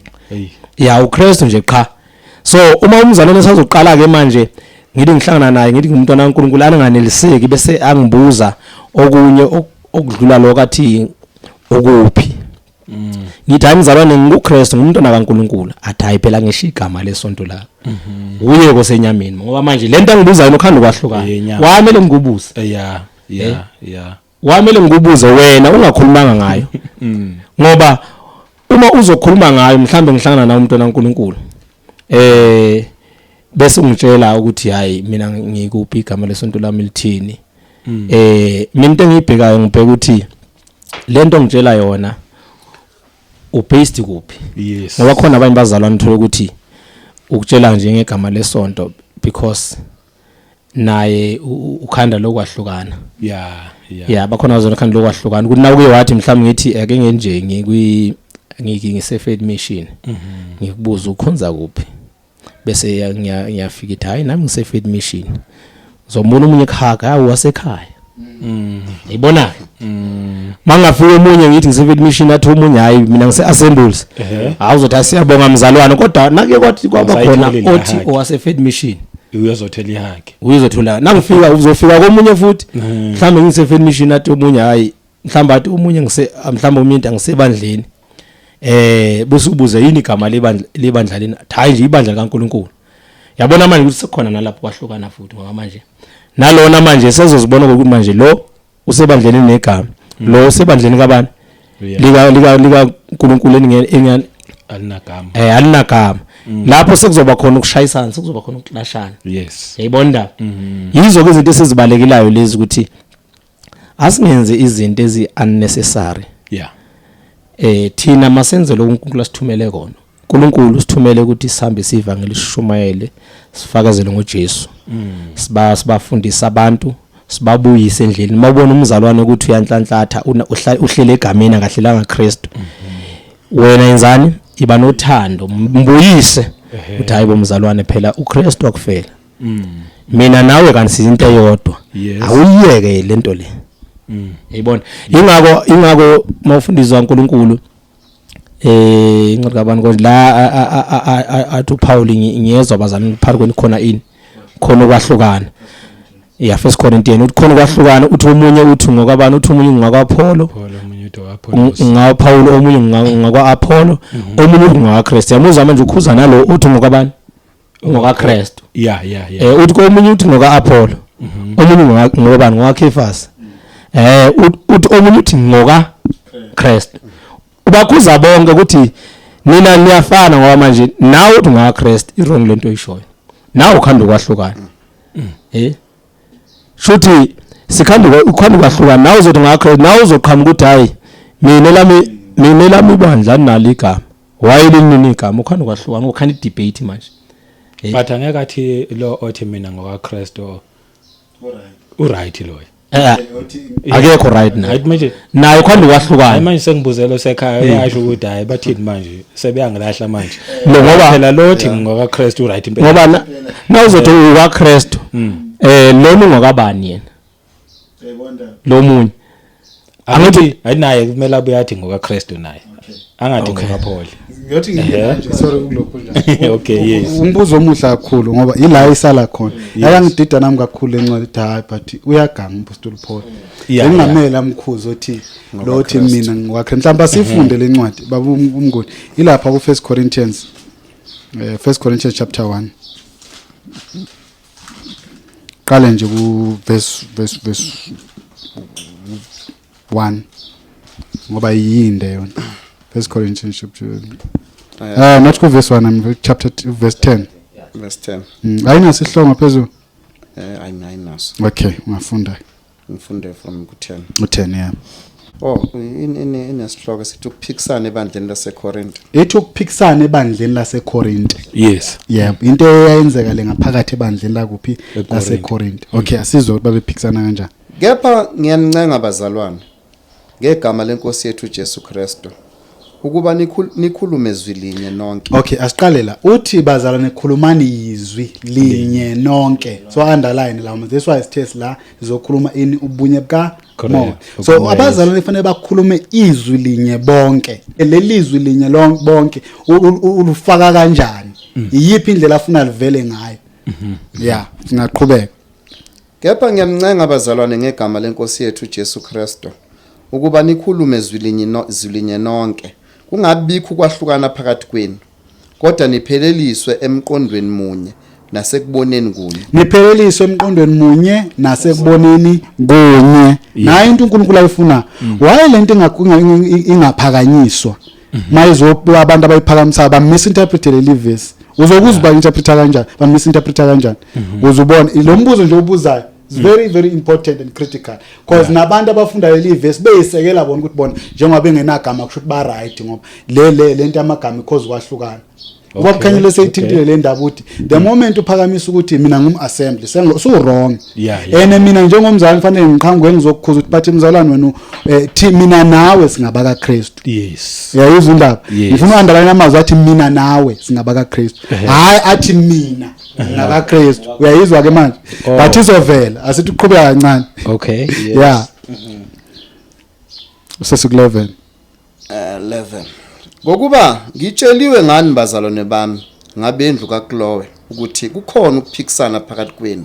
D: Ya uChrist nje cha. So uma umzalwane sazoqala ke manje ngithi ngihlangana naye ngithi ngumntwana kaNkulunkulu anganeliseki bese angibuza okunye okudlula lokathi okuphi. Ngithi ayimzalwane ngikuChrist ngumntwana kaNkulunkulu athi hayi phela ngisho igama lesonto la. Uye kosenyameni ngoba manje lento angibuzayo nokhanda kwahlukana. Wamele ngikubuze.
C: Yeah.
D: Wamele ngikubuze wena ungakhulumanga ngayo. Ngoba uma uzokhuluma ngayo mhlambe ngihlangana nawe umntwana kaNkulunkulu. Bese ungitshela ukuthi hayi mina ngikuphi igama lesonto lami lithini. Mina into engiyibhekayo ngibheka ukuthi lento ngitshela yona ubased kuphi
C: Yes.
D: ngoba khona abanye bazalwane uthola ukuthi ukutshela nje ngegama lesonto because naye ukhanda lokwahlukana yeah bakhona bazona khanda lokwahlukana ukuthi nawe wathi mhlawumbe ngithi ake ngenje ngise-faith mission ngikubuza ukhonza kuphi bese ngiyafika ithi hayi nami ngise-faith mission zombona umunye ekhaya hayi wasekhaya yibona mangafika umunye ngithi ngise-faith mission athi umunye hayi mina ngise-assemblies awuzothi asiyabonga mzalwane kodwa nake kwathi kwaba khona othi owase-faith mission
C: uyozothela ihaki
D: uyizothola nangifika uzofika komunye futhi mhlawumbe ngise-faith mission athi umunye hayi mhlawumbe athi umunye mhlawumbe umuntu angisebandleni bese ubuze yini igama lebandla lena hayi nje ibandla kaNkuluNkulu yabona manje ukuthi sekhona nalapho kwahlukana futhi ngoba manje nalona manje sezozibona ukuthi manje lo usebandleni negama lo usebandleni kabani lika uNkulunkulu engani
C: alinagama
D: alinagama lapho sekuzoba khona ukushayisana sekuzoba khona ukulashana
C: yes
D: yayibona yizo ke izinto esizibalekelayo lezi ukuthi asingenze izinto ezi unnecessary
C: yeah
D: thina masenze lo uNkulunkulu asithumele kona uNkulunkulu usithumele ukuthi sihambe sivangeli sishumayele sifakazele ngoJesu sibafundisa abantu sibabuyise endleleni mawubona umzalwane ukuthi uyanhlanhlatha uhlele egameni akahlelanga Kristu wena yenzani iba nothando mbuyise uthi hayibo mzalwane phela uKristu akufela mina nawe kanti sizinto eyodwa awuyiyeke lento le yayibona ingako mawufundiswa uNkulunkulu ngicabanga ukuthi la athi uPaul ngiyezwa bazana phakathi kweni khona ini khona okwahlukana yeah 1 Corinthian uthi khona okwahlukana uthi omunye uthi ngokabani uthi omunye ngakwaPaulo
C: omunye uthi waPaulo
D: ngakwaPaulo omunye ngakwaApollo omunye uthi ngakwaKristu yamuzwa manje ukhuza nalo uthi ngokabani ngokwaKristu
C: yeah
D: uthi omunye uthi ngokwaApollo omunye ngokabani ngokwaKefas uthi omunye uthi ngokwaKristu ubakhuza bonke ukuthi nina niyafana ngoba manje nawe uthi ngakwaKristu irong lento oyishoyo nawe ukhanda ukwahlukana shuthi sikhanda ukwahlukana nawe uzothi ngakwaKristu nawe uzoqhamuka ukuthi hayi mina lami ibandla nalo igama wayelini igama ukhanda ukwahlukana ukhanda idebate manje
C: but angeke athi lo othi mina ngokwaKristu uright loyo
D: akekho right now
C: right manje
D: naye khona ukwahlukana
C: manje sengibuzelo sekhaya uyasho ukuthi hayi bathini manje sebeyangilahla manje
D: ngoba
C: phela lothi ngokwaKristu right impela
D: ngoba nawuzothi ukwaKristu lo ngokabani yena lo munye
C: angithi ayinaye kumele abuyathi ngokwaKristu naye angathi ngokwaPaul
B: ngiyothi ngiyanje sorry kulokho njalo
C: okay yes
B: umbuzo omuhle kakhulu ngoba ila isala khona ayangidida nami kakhulu encwadi hayi but uyaganga umpostoli Paul engamela amkhuzo othi lo othi mina ngokwakhe mhlawumbe sifunde lencwadi baba Mnguni ilapha ku 1 Corinthians 1 Corinthians chapter 1 qale nje ku verse 1 ngoba yinde yona 1 Corinthians chapter not ku verse 1 I'm chapter 2 verse 10
A: verse 10
B: ayina sihlonga phezulu
A: ayinaso
B: okay ungafunda
A: ngifunde from ku 10
B: u10 yeah
A: inesihloko sithi ukuphikisana ebandleni laseKorinte
B: ethi ukuphikisana ebandleni laseKorinte
C: yes
B: yeah into eyayenzeka le ngaphakathi ebandleni la kuphi laseKorinte okay asizwe babephikisana kanjani
A: kepha ngiyanincenga abazalwane ngegama lenkosi yethu Jesu Kristu ukuba nikhulume izwi linye nonke
B: okay asiqale la uthi bazalwane nikhulumani izwi linye nonke so underline la this why test la izokhuluma ini ubunye bukaMoya so abazalwane kufanele bakhulume izwi linye bonke lelizwi linye bonke ulufaka kanjani iyiphi indlela afuna livele ngayo yeah singaqhubeka
A: kepha ngiyanincenga abazalwane ngegama lenkosi yethu Jesu Kristu ukuba nikhulume izwi linye nonke kungabikho ukwahlukana phakathi kwenu kodwa nipheleliswe emqondweni munye nasekuboneni kunye
B: nipheleliswe emqondweni munye nasekuboneni kunye nayo into uNkulunkulu ayifuna waye lento ingaphakanyiswa mayizobuka abantu abayiphakamisa ba misinterpret le verse uzokuzba interpreta kanjani ba misinterpreta kanjani uzubona lo mbuzo nje ubuzayo It's very very important and critical because nabantu abafunda leli verse beyisekela bona ukuthi bona njengoba bengenagama kusho ukuthi ba right ngoba lento yamagama because kwahlukana. Ngoba Khanyile seyithintile le ndaba uthi the moment uphakamisa ukuthi mina ngum-assembly so wrong. And mina njengomzali kufanele ngiqhamuke ngizokukhuza ukuthi bathi mzalwane wena mina nawe singabaka Kristu.
C: Yes.
B: Uyayizwa indaba. Ngifuna uandalana amazwi athi mina nawe singabaka Kristu. Hayi athi mina ngaka Kristu. Uyayizwa ke manje. But izovela asithi uqhubeka kancane.
C: Okay. Yes.
B: Yeah. Usesiku11.
A: 11 ngokuba ngitsheliwe ngani bazalwane bami ngabendlu kaKlowe ukuthi kukhona ukuphikisana phakathi kwenu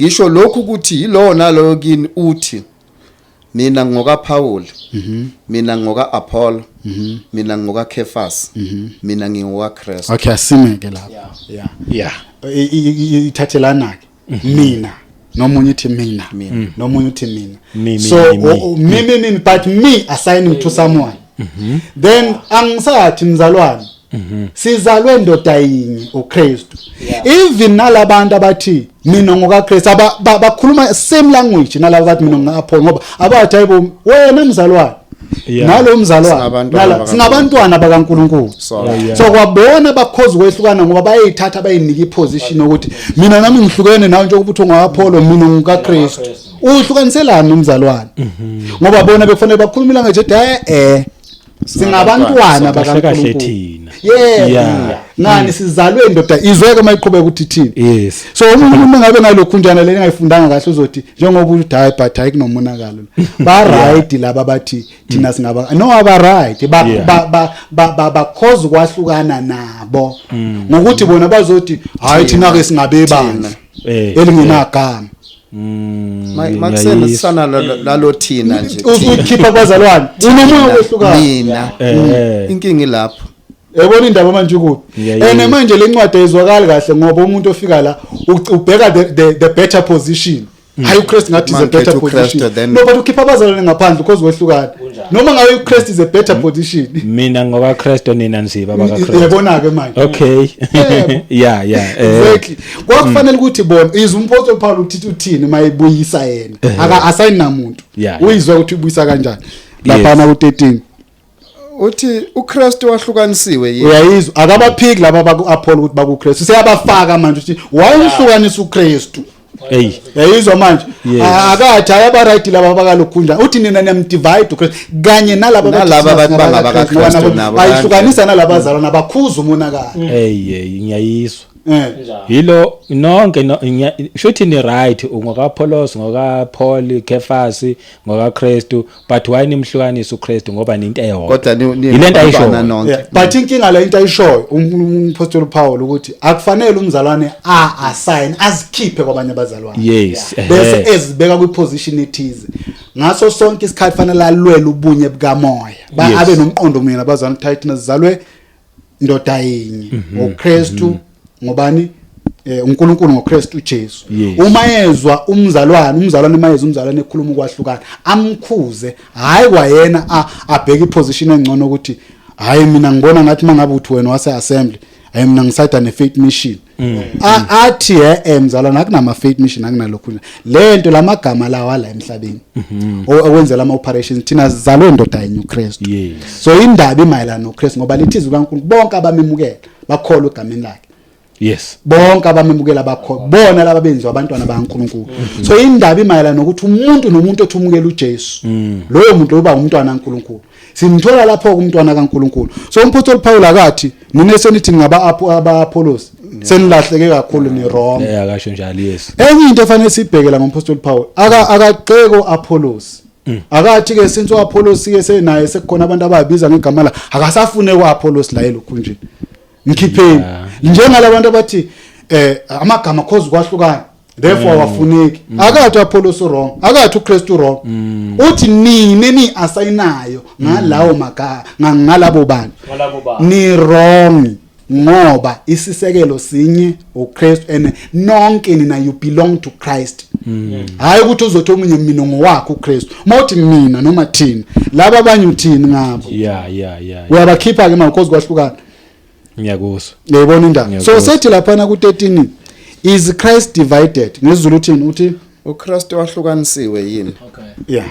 A: ngisho lokhu ukuthi yilo nalo kini uthi mina ngoka Paul mina ngoka Apollo mina ngoka Cephas mina ngingoka Christ.
B: Okay asimeke lapha. Yeah ithathelana ke mina nomunye uthi mina nomunye uthi mina so me but me assigning to someone. Then angisathi mzalwane sizalwe ndoda yinye uKristu. Even nalabantu abathi mina ngoka Kristu bakhuluma same language nalabo bathi mina ngoka ngoba abathi ayibo wena mzalwane nalo mzalwane singabantwana bakaNkulunkulu. So kwabona bakhozi kwehlukana ngoba bayithatha bayinika iposition ukuthi mina nami ngihlukene nawe njengoba uthi ngoApollo mina ngoka Kristu. Uhlukaniselana nomzalwane ngoba bona bekufanele bakhulumela nje singabantwana bakaNkulunkulu. Yeah. Ngani sizalwe ndoda izweke mayiqhubeka ukuthi thini.
C: Yes.
B: So umuntu ngabe ngalokhunjana leli ngayifundanga kahle uzothi njengoba uthi hayi but hayi kunomonakalo. Ba right laba bathi thina singaba no aba right ba cause kwahlukana nabo ngokuthi bona bazothi hayi thina ke singabebandla elingenagama.
A: Makusena sana lalo thina nje
B: ukhipha kwazalwane unomoya wehlukana
A: mina inkingi ilapho
B: yabona indaba manje kuphi ene manje lencwadi ayizwakali kahle ngoba umuntu ofika la ubheka the better position hayi uChrist ngathi is a better position no but ukhipha abazalwane ngaphandle because wehlukana noma ngabe uChrist is a better position
C: mina ngoba Kristo nina nziba baka Kristo
B: yabona ke manje
C: okay yeah
B: exactly kwakufanele ukuthi bona izumpostoli Paul uthini mayibuyisa yena aka assign namuntu uyizwa ukuthi ubuyisa kanjani lapha na ku13
A: uthi uKristu wahlukanisiwe yena
B: uyayizwa akabaphiki laba bakuApollo ukuthi bakuKristu seyabafaka manje uthi wayehlukanisa uKristu.
C: Hey
B: yayizwa manje akathi ayaba right laba bakalokhunja uthi nina niyamdivide uKristu kanye nalabo
A: bangabakaKristu nabo
B: bayihlukanisa nalabo bazalwana bakhuza umonakalo.
C: Hey ngiyayizwa yilo nonke shothi ni right ngoka Apollos ngoka Paul Cephas ngoka Kristu but why nimhlukanisa uKristu ngoba ninto eyodwa
A: kodwa
C: ilento ayisho
B: but inkinga la into ayisho umpostoli Paul ukuthi akufanele umzalwane assign azikhiphe kwabanye abazalwane bese ezibeka kwi position ethize ngaso sonke isikhathi fanele alwele ubunye bukaMoya abe nomqondo mina abazalwane thina sizalwe ndoda yinye uKristu ngobani uNkulunkulu ngoKristu Jesu. Uma yezwa umzalwane mayezwa umzalwane ekhuluma ukwahlukana amkhuze hayi kwayena abheke iposition engcono ukuthi hayi mina ngibona ngathi mangabe uthi wena wase assembly hayi mina ngisayida ne faith mission athi mzalwane akunama faith mission akunalokho lento lamagama lawa la emhlabeni okwenzela ama operations thina sizalwe ndoda yenye uKristu. So indaba imayelana noKristu ngoba lithizo kaNkulunkulu bonke abamemukela bakholwa egameni lakhe.
C: Yes
B: bonke abamemukela bakho bona laba benziwa abantwana bakaNkulunkulu. So indaba imayelana nokuthi umuntu nomuntu othumukela uJesu loyo muntu uba umntwana kaNkulunkulu simthola lapho umntwana kaNkulunkulu. So umpostoli Paul akathi nina senithi ngaba Apollos senilahleke kakhulu ni wrong
C: akasho njalo. Yes
B: enye into efanele sibhekela ngompostoli Paul akaqheko Apollos akathi ke since uApollos ke senaye sekukhona abantu ababiza ngegama la akasafune kuApollos la elokhunjini ngikhipheni njengalabantu abathi amagama cause kwahlukana therefore awafuneki akathi Apollos wrong akathi uKristu wrong uthi ni asayinayo ngalawo magama ngalabo bantu ni wrong ngoba isisekelo sinye uKristu and nonke nina you belong to Christ. Hayi ukuthi uzothi omunye mina ngowakho uKristu mawuthi mina noma thina laba abanye uthini ngabo uyabakhipha ke manje cause kwahlukana
C: ngiyakuzwa
B: ngiyibona indaba. So sethi lapha na ku13 is Christ divided ngesizulu uthini uthi
A: uKristu wahlukanisiwe yini?
D: Okay.
B: Yeah.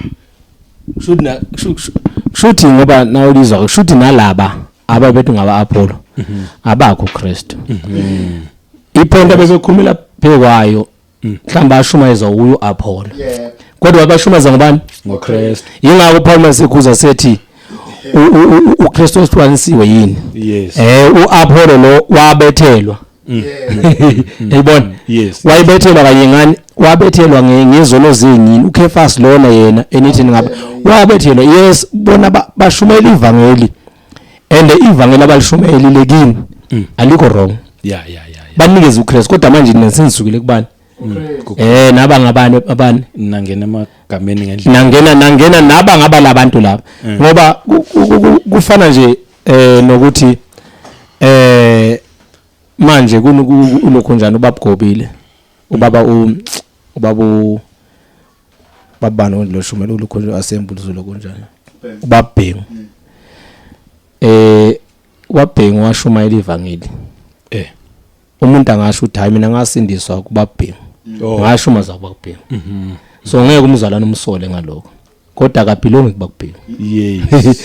D: Shuthi ngoba nawulizwa shuthi nalaba ababethu ngaba Apollo abakho Kristu. Iphonto bebekhulumela phekwayo mhlamba ashumayeza uyo Apollo. Kodwa abashumaza ngobani?
C: ngoKristu.
D: Yingakho Paul masekhuza sethi uKristu wahlukanisiwe yini?
C: Yes.
D: uApollo lo wabethelwa. Yayibona?
C: Yes.
D: Wayibethelwa kanye ngani? Wabethelwa ngezono zenini. uKefas lona yena enithi ngaba wabethelwa. Yes, bona bashumela ivangeli. And ivangeli abalishumela lekini alikho wrong.
C: Yeah.
D: Banikeza uKristu kodwa manje nesenzisukile kubani? Naba ngabani abani?
C: Nangena emagameni ngendlela.
D: Nangena naba ngaba labantu laba. Ngoba kufana nje nokuthi manje kulokho njani ubabugobile. Babano lo shumela ulokho asembuluzo lokunjani. Ubabhengu. Wabhengu washumayela ivangeli. Umuntu angasho ukuthi hayi mina ngasindiswa kubabhengu. Ngashuma zababhengu. So ngeke umzalwane umsole ngalokho. Kodwa akabhilongi kubabhengu.
C: Yes.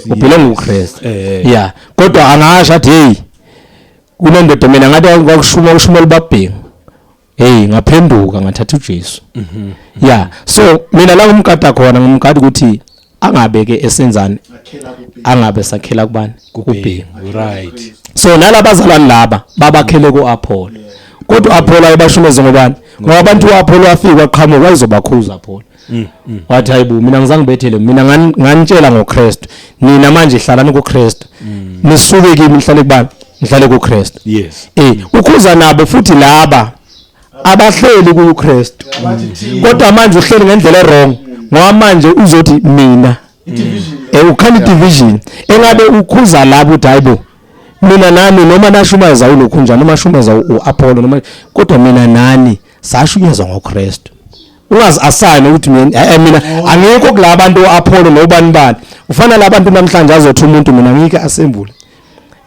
D: Ubhilonga uKristu. Yeah. Kodwa angasho athi hey kunendoda mina ngathi ukushumela ubabhengu. Hey ngaphenduka ngathatha uJesu. Yeah. So mina la ngumkada khona ngumkada ukuthi angabeke esenzani angabe sakhela kubani kubhengu.
C: Right.
D: So nalabazalwane laba babakhele kuApollo. Kodwa uApollo ayebashumeze ngobani? Ngoba abantu uApollo wafika waqhamuka wayezobakhuza Apollo. Wathi hayibo mina ngizange bethele mina nganitshela ngoKristu. Nina manje hlalani kuKristu. Nisuke kimi nihlale kubani? Nihlale kuKristu.
C: Yes.
D: Ukhuza nabo futhi laba abahleli kuKristu. Kodwa manje uhleli ngendlela wrong. Ngoba manje uzothi mina ukhani division engabe ukhuza labo uthi hayibo mina nami noma nashumayeza ulokhu njani noma shumeza uApollo noma kodwa mina nani sashunyezwa ngoKristu. Ungazi asayine ukuthi mina angikho kulabantu uApollo nobani bani. Ufana labantu namhlanje azothi umuntu mina ngike asembule.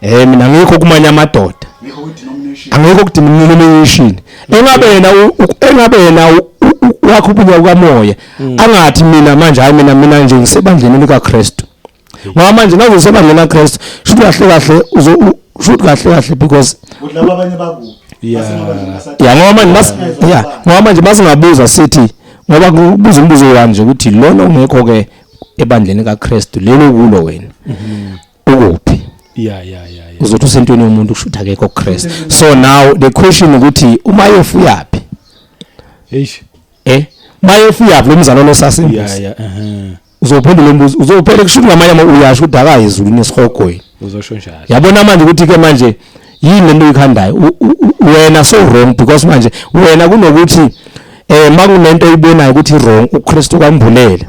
D: Mina ngikho kumanya amadoda. Angikho kudenomination. Engabe yena wakho bukaMoya. Angathi mina manje hayi mina nje ngisebandleni likaKristu. Ngoba manje nazo usebandleni likaKristu shuthi kahle because
B: laba abanye bakuphi?
D: ngoba manje masingabuza sithi ngoba kubuza umbuzo kanje ukuthi lona ungekho ke ebandleni kaKristu lelo kulo wena. Ukuphi?
C: Yeah.
D: Uzothi usentweni yomuntu ushutha ke kuKristu. So now the question ukuthi umayefu yapi?
C: Eish.
D: Mayefu yapi lo mzalwane sasembuzi?
C: Yeah.
D: Uzophendula umbuzo uzophela kushuthi ngamanye uyasho ukuthi akayizulu nesihogweni.
C: Uzosho njalo.
D: Yabona manje ukuthi ke manje yini lento uyikhandayo wena so wrong because manje wena kunokuthi makunento oyibonayo ukuthi wrong uKristu kwambulela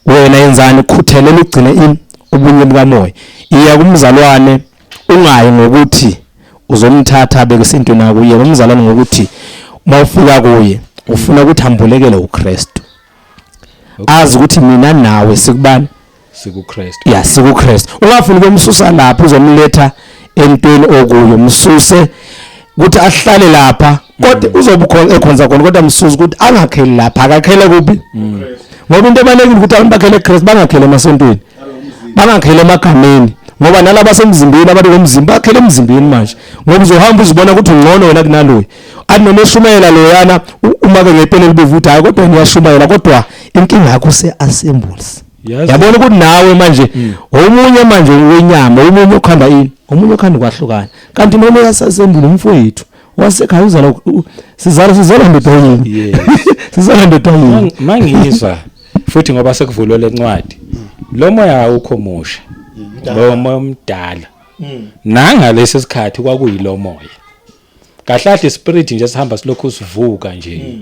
D: wena yenzani ukhuthelela ugcine ini ubunye bukaMoya iya kumzalwane ungayi ngokuthi uzomthatha abeke isintweni nakuye umzalwane ngokuthi mawufika kuye ufuna ukuthi ambulekele uKristu azi ukuthi mina nawe sikubani
C: sikuKristu.
D: Yeah, sikuKristu. Ungafuni ukumsusa lapha uzomletha entweni okuyo msuse ukuthi ahlale lapha kodwa uzobukhona ekhonza khona kodwa msusa ukuthi angakheli lapha akakhele kuphi ngoba into ebalekile ukuthi abantu bakhele eKristu bangakhele emasontweni bangakhele emagameni ngoba nalabo semzimbeni abantu bomzimba bakhele emzimbeni manje ngoba uzohamba uzibona ukuthi ungcono wena kunaloyi athi noma eshumayela loyana uma ke ngepeni libevuthi hayi kodwa ngiyashumayela kodwa inkinga yakho se-assembles. Yabona ukuthi nawe manje omunye manje wenyama omunye okhanda ini omunye okhanda kwahlukana kanti noma yasasembula umfowethu wasekhaya uzala sizala ndodonyeni.
C: Yes.
D: Sizala ndodonyeni
C: mangizwa futhi ngoba sekuvulwe lencwadi lo moya ukho musha lo moya omdala nanga lesi sikhathi kwakuyilo moya kahlahle spirit nje sihamba silokhu sivuka nje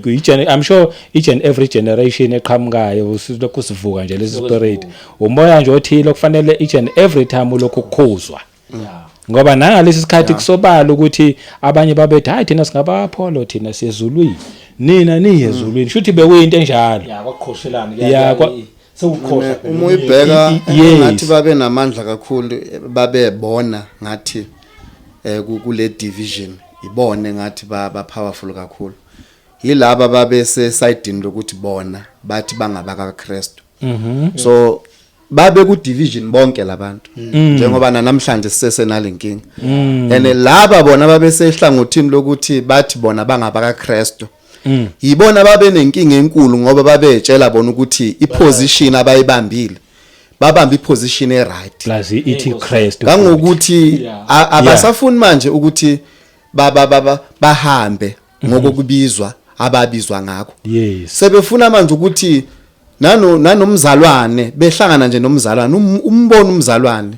C: I'm sure each and every generation eqhamukayo silokhu sivuka nje lesi spirit umoya nje othile okufanele each and every time ulokhu kukhuzwa ngoba nanga lesi sikhathi kusobala ukuthi abanye babethi hayi thina singaba Apollo thina siyezulwini nina niyezulwini shuthi bekuyinto enjalo
B: kwakukhoshelana sewukhohla
A: uma uyibheka ngathi babe namandla kakhulu babebona ngathi kule division ibone ngathi ba powerful kakhulu yilaba babese sidini lokuthi bona bathi bangabaka Kristu. So babe ku division bonke labantu njengoba namhlanje sisesenale and laba bona babese ehlangothini lokuthi bathi bona bangabaka Kristu. Yibona babe nenkinga enkulu ngoba babetshela bona ukuthi iposition abayibambile babamba iposition eright
C: plus ithi Christ
A: kangokuthi abasafuni manje ukuthi bahambe ngokubizwa ababizwa ngakho. Sebefuna manje ukuthi nanomzalwane behlangana nje nomzalwane umbono umzalwane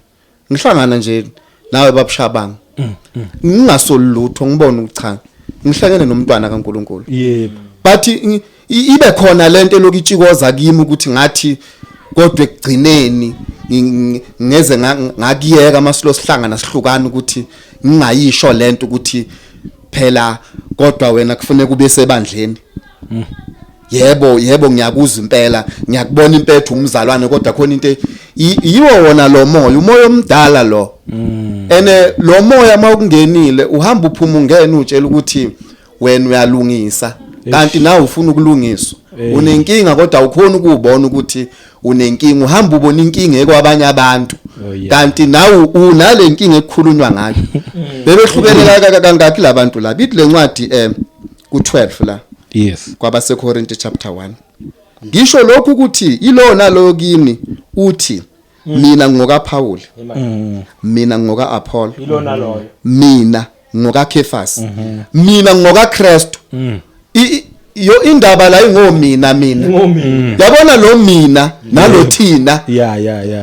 A: ngihlangana nje nawe babushabanga ngingasolutho ngibona ukucha ngihlangene nomntwana kaNkuluNkulu. But ibe khona lento lokitshikoza kimi ukuthi ngathi kodwa ekugcineni ngeze ngakiyeka masilo sihlangana sihlukana ukuthi ngingayisho lento ukuthi phela kodwa wena kufanele kube sebandleni. Yebo ngiyakuzwa impela ngiyakubona impethu umzalwane kodwa khona into yiwo wona lo moya umoya omdala lo ene lo moya mawukungenile uhamba uphuma ungena utshela ukuthi wena uyalungisa kanti nawe ufuna ukulungiswa unenkinga kodwa ukhona ukubona ukuthi unenkinga uhamba ubona inkinga ekwabanye abantu kanti nawe unale nkinga ekukhulunywa ngayo bebehlukelela kangaki labantu la bithi lencwadi ku12 la kwabase Corinthian chapter 1 ngisho lokhu ukuthi ilona lo kimi uthi mina ngoka Paul mina ngoka Apollo
D: ilona loyo
A: mina ngoka Cephas mina ngoka Kristu yo indaba la ingomina yabona lo mina nalo thina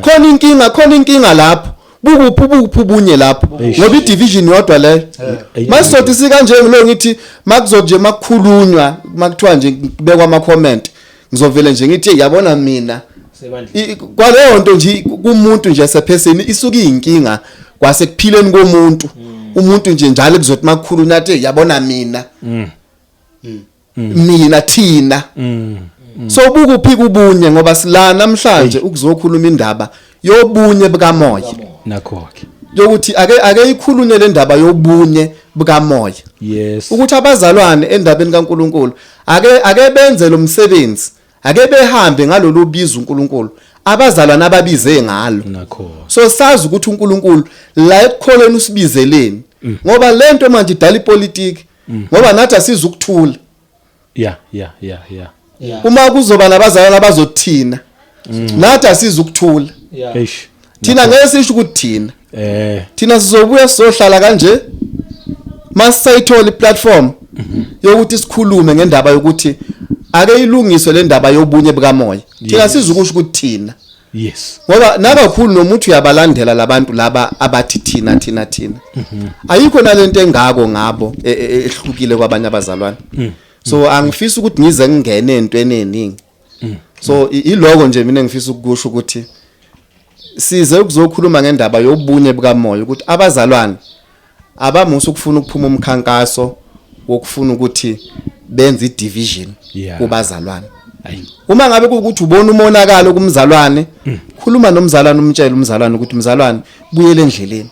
A: khona inkinga lapho bukuphi ubunye lapho ngoba idivision yodwa leyo masothi sikanje ngilo ngithi makuzoje makukhulunywa makuthiwa nje bekwa ama comment ngizovele nje ngithi yabona mina kwaleyo nto nje kumuntu nje sephesini isuka inkinga kwase kuphileni komuntu umuntu nje njalo kuzothi makukhulunywa athi yabona mina mina thina so bukuphi kubunye ngoba sila namhlanje ukuzokhuluma indaba yobunye bukaMoya
C: nakho-ke
A: yokuthi ake ikhulunywe le ndaba yobunye bukaMoya ukuthi abazalwane endabeni kaNkuluNkulu ake benze lo msebenzi ake behambe ngalolu bizo uNkulunkulu abazalwane ababize ngalo so sazi ukuthi uNkulunkulu la ekukholeni usibizeleni ngoba lento manje idala ipolitiki ngoba nathi asizukuthula uma kuzoba nabazalwane abazothina nathi asizukuthula thina ngeke sisho ukuthi thina sizobuya sizohlala kanje masayithola iplatform yokuthi sikhulume ngendaba yokuthi ake ilungiswe le ndaba yobunye bukaMoya thina sizukusho ukuthi thina ngoba nakakhulu nomuntu uyabalandela labantu laba abathi thina ayikho nalento engako ngabo ehlukile kwabanye abazalwane so angifisi ukuthi ngize ngingene entweni eningi so iloko nje mina ngifisa ukusho ukuthi size ukuzokhuluma ngendaba yobunye bukaMoya ukuthi abazalwane abamusa ukufuna ukuphuma umkhankaso wokufuna ukuthi benze idivision kubazalwane uma ngabe ukuthi ubona umonakalo kumzalwane khuluma nomzalwane umtshela umzalwane ukuthi umzalwane buyele endleleni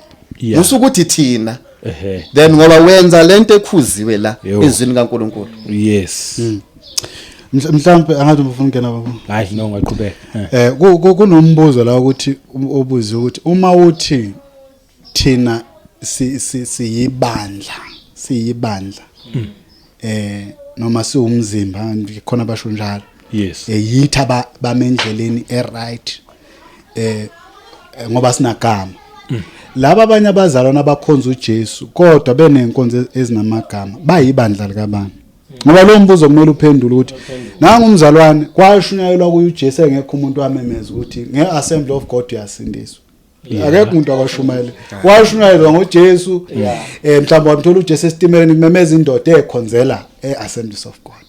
A: usukuthi thina then ngoba wenza lento ekhuziwe la ezwini kaNkuluNkulu
B: mhlambe angathi ufuna ukena baba
C: hayi no ngaqhubeka
B: kunombuzo la ukuthi obuze ukuthi uma uthi thina siyibandla noma siwumzimba khona basho njalo yithi bamendleleni eright ngoba sinagama laba abanye abazalwana abakhonza uJesu kodwa benenkonzo ezinamagama bayibandla likaBani ngoba lo mbuzo kumele uphendule ukuthi nanga umzalwane kwashunyayelwa kuye uJesu engekho umuntu wamemeza ukuthi ngeAssembly of God uyasindiswa akekho umuntu akwashumayela washunyayelwa ngoJesu mhlawumbe wamthola uJesu esitimeleni kumemeza indoda ekhonzela eAssemblies of God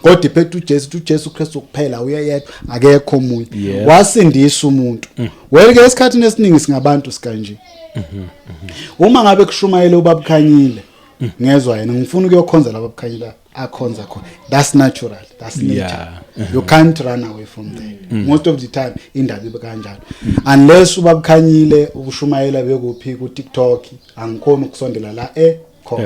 B: kodwa iphethe uJesu Kristu kuphela uyayedwa akekho umuntu wasindisa umuntu welike esikhathini esiningi singabantu sikanje uma ngabe kushumayela ubabuKhanyile ngezwe yena ngifuna ukuyokhonza laba buKhanyile akhonza khona that's natural that's nature you can't run away from that most of the time indaba ibe kanjalo unless ubabuKhanyile ubushumayela bekuphi ku TikTok angikhona ukusondela la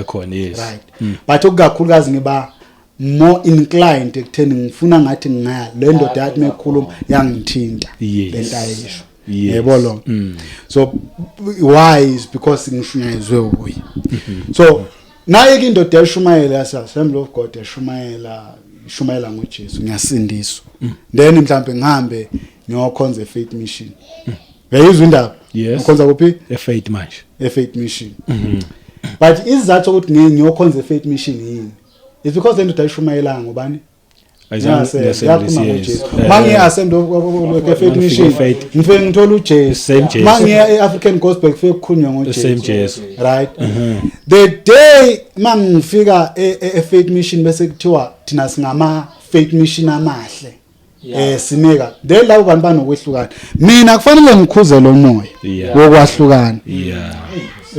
B: khona
C: yes
B: right but okukakhulukazi ngiba more inclined ekutheni ngifuna ngathi ngaya le ndoda yathi mekhuluma yangithinta lento ayisho yebo lo so why is because ngishunyayezwe ubuye so naye ke indoda yashumayela yasa Assembly of God yashumayela ngoJesu ngiyasindiswa then mhlambe ngihambe ngiyokhonza faith mission uyayizwa indaba ukhonza kuphi
C: faith manje
B: faith mission but izathu ukuthi ngiyokhonza faith mission yini it's because lento ayishumayela ngobani mangi Assembly of faith mission ngifike ngithola uJesu mangi eAfrican gospel kufike kukhulunywa ngoJesu right the day mangifika efaith mission bese kuthiwa thina singama faith mission amahle simeka de labo bantu banokwehlukana mina kufanele ngikhuzele umoya wokwahlukana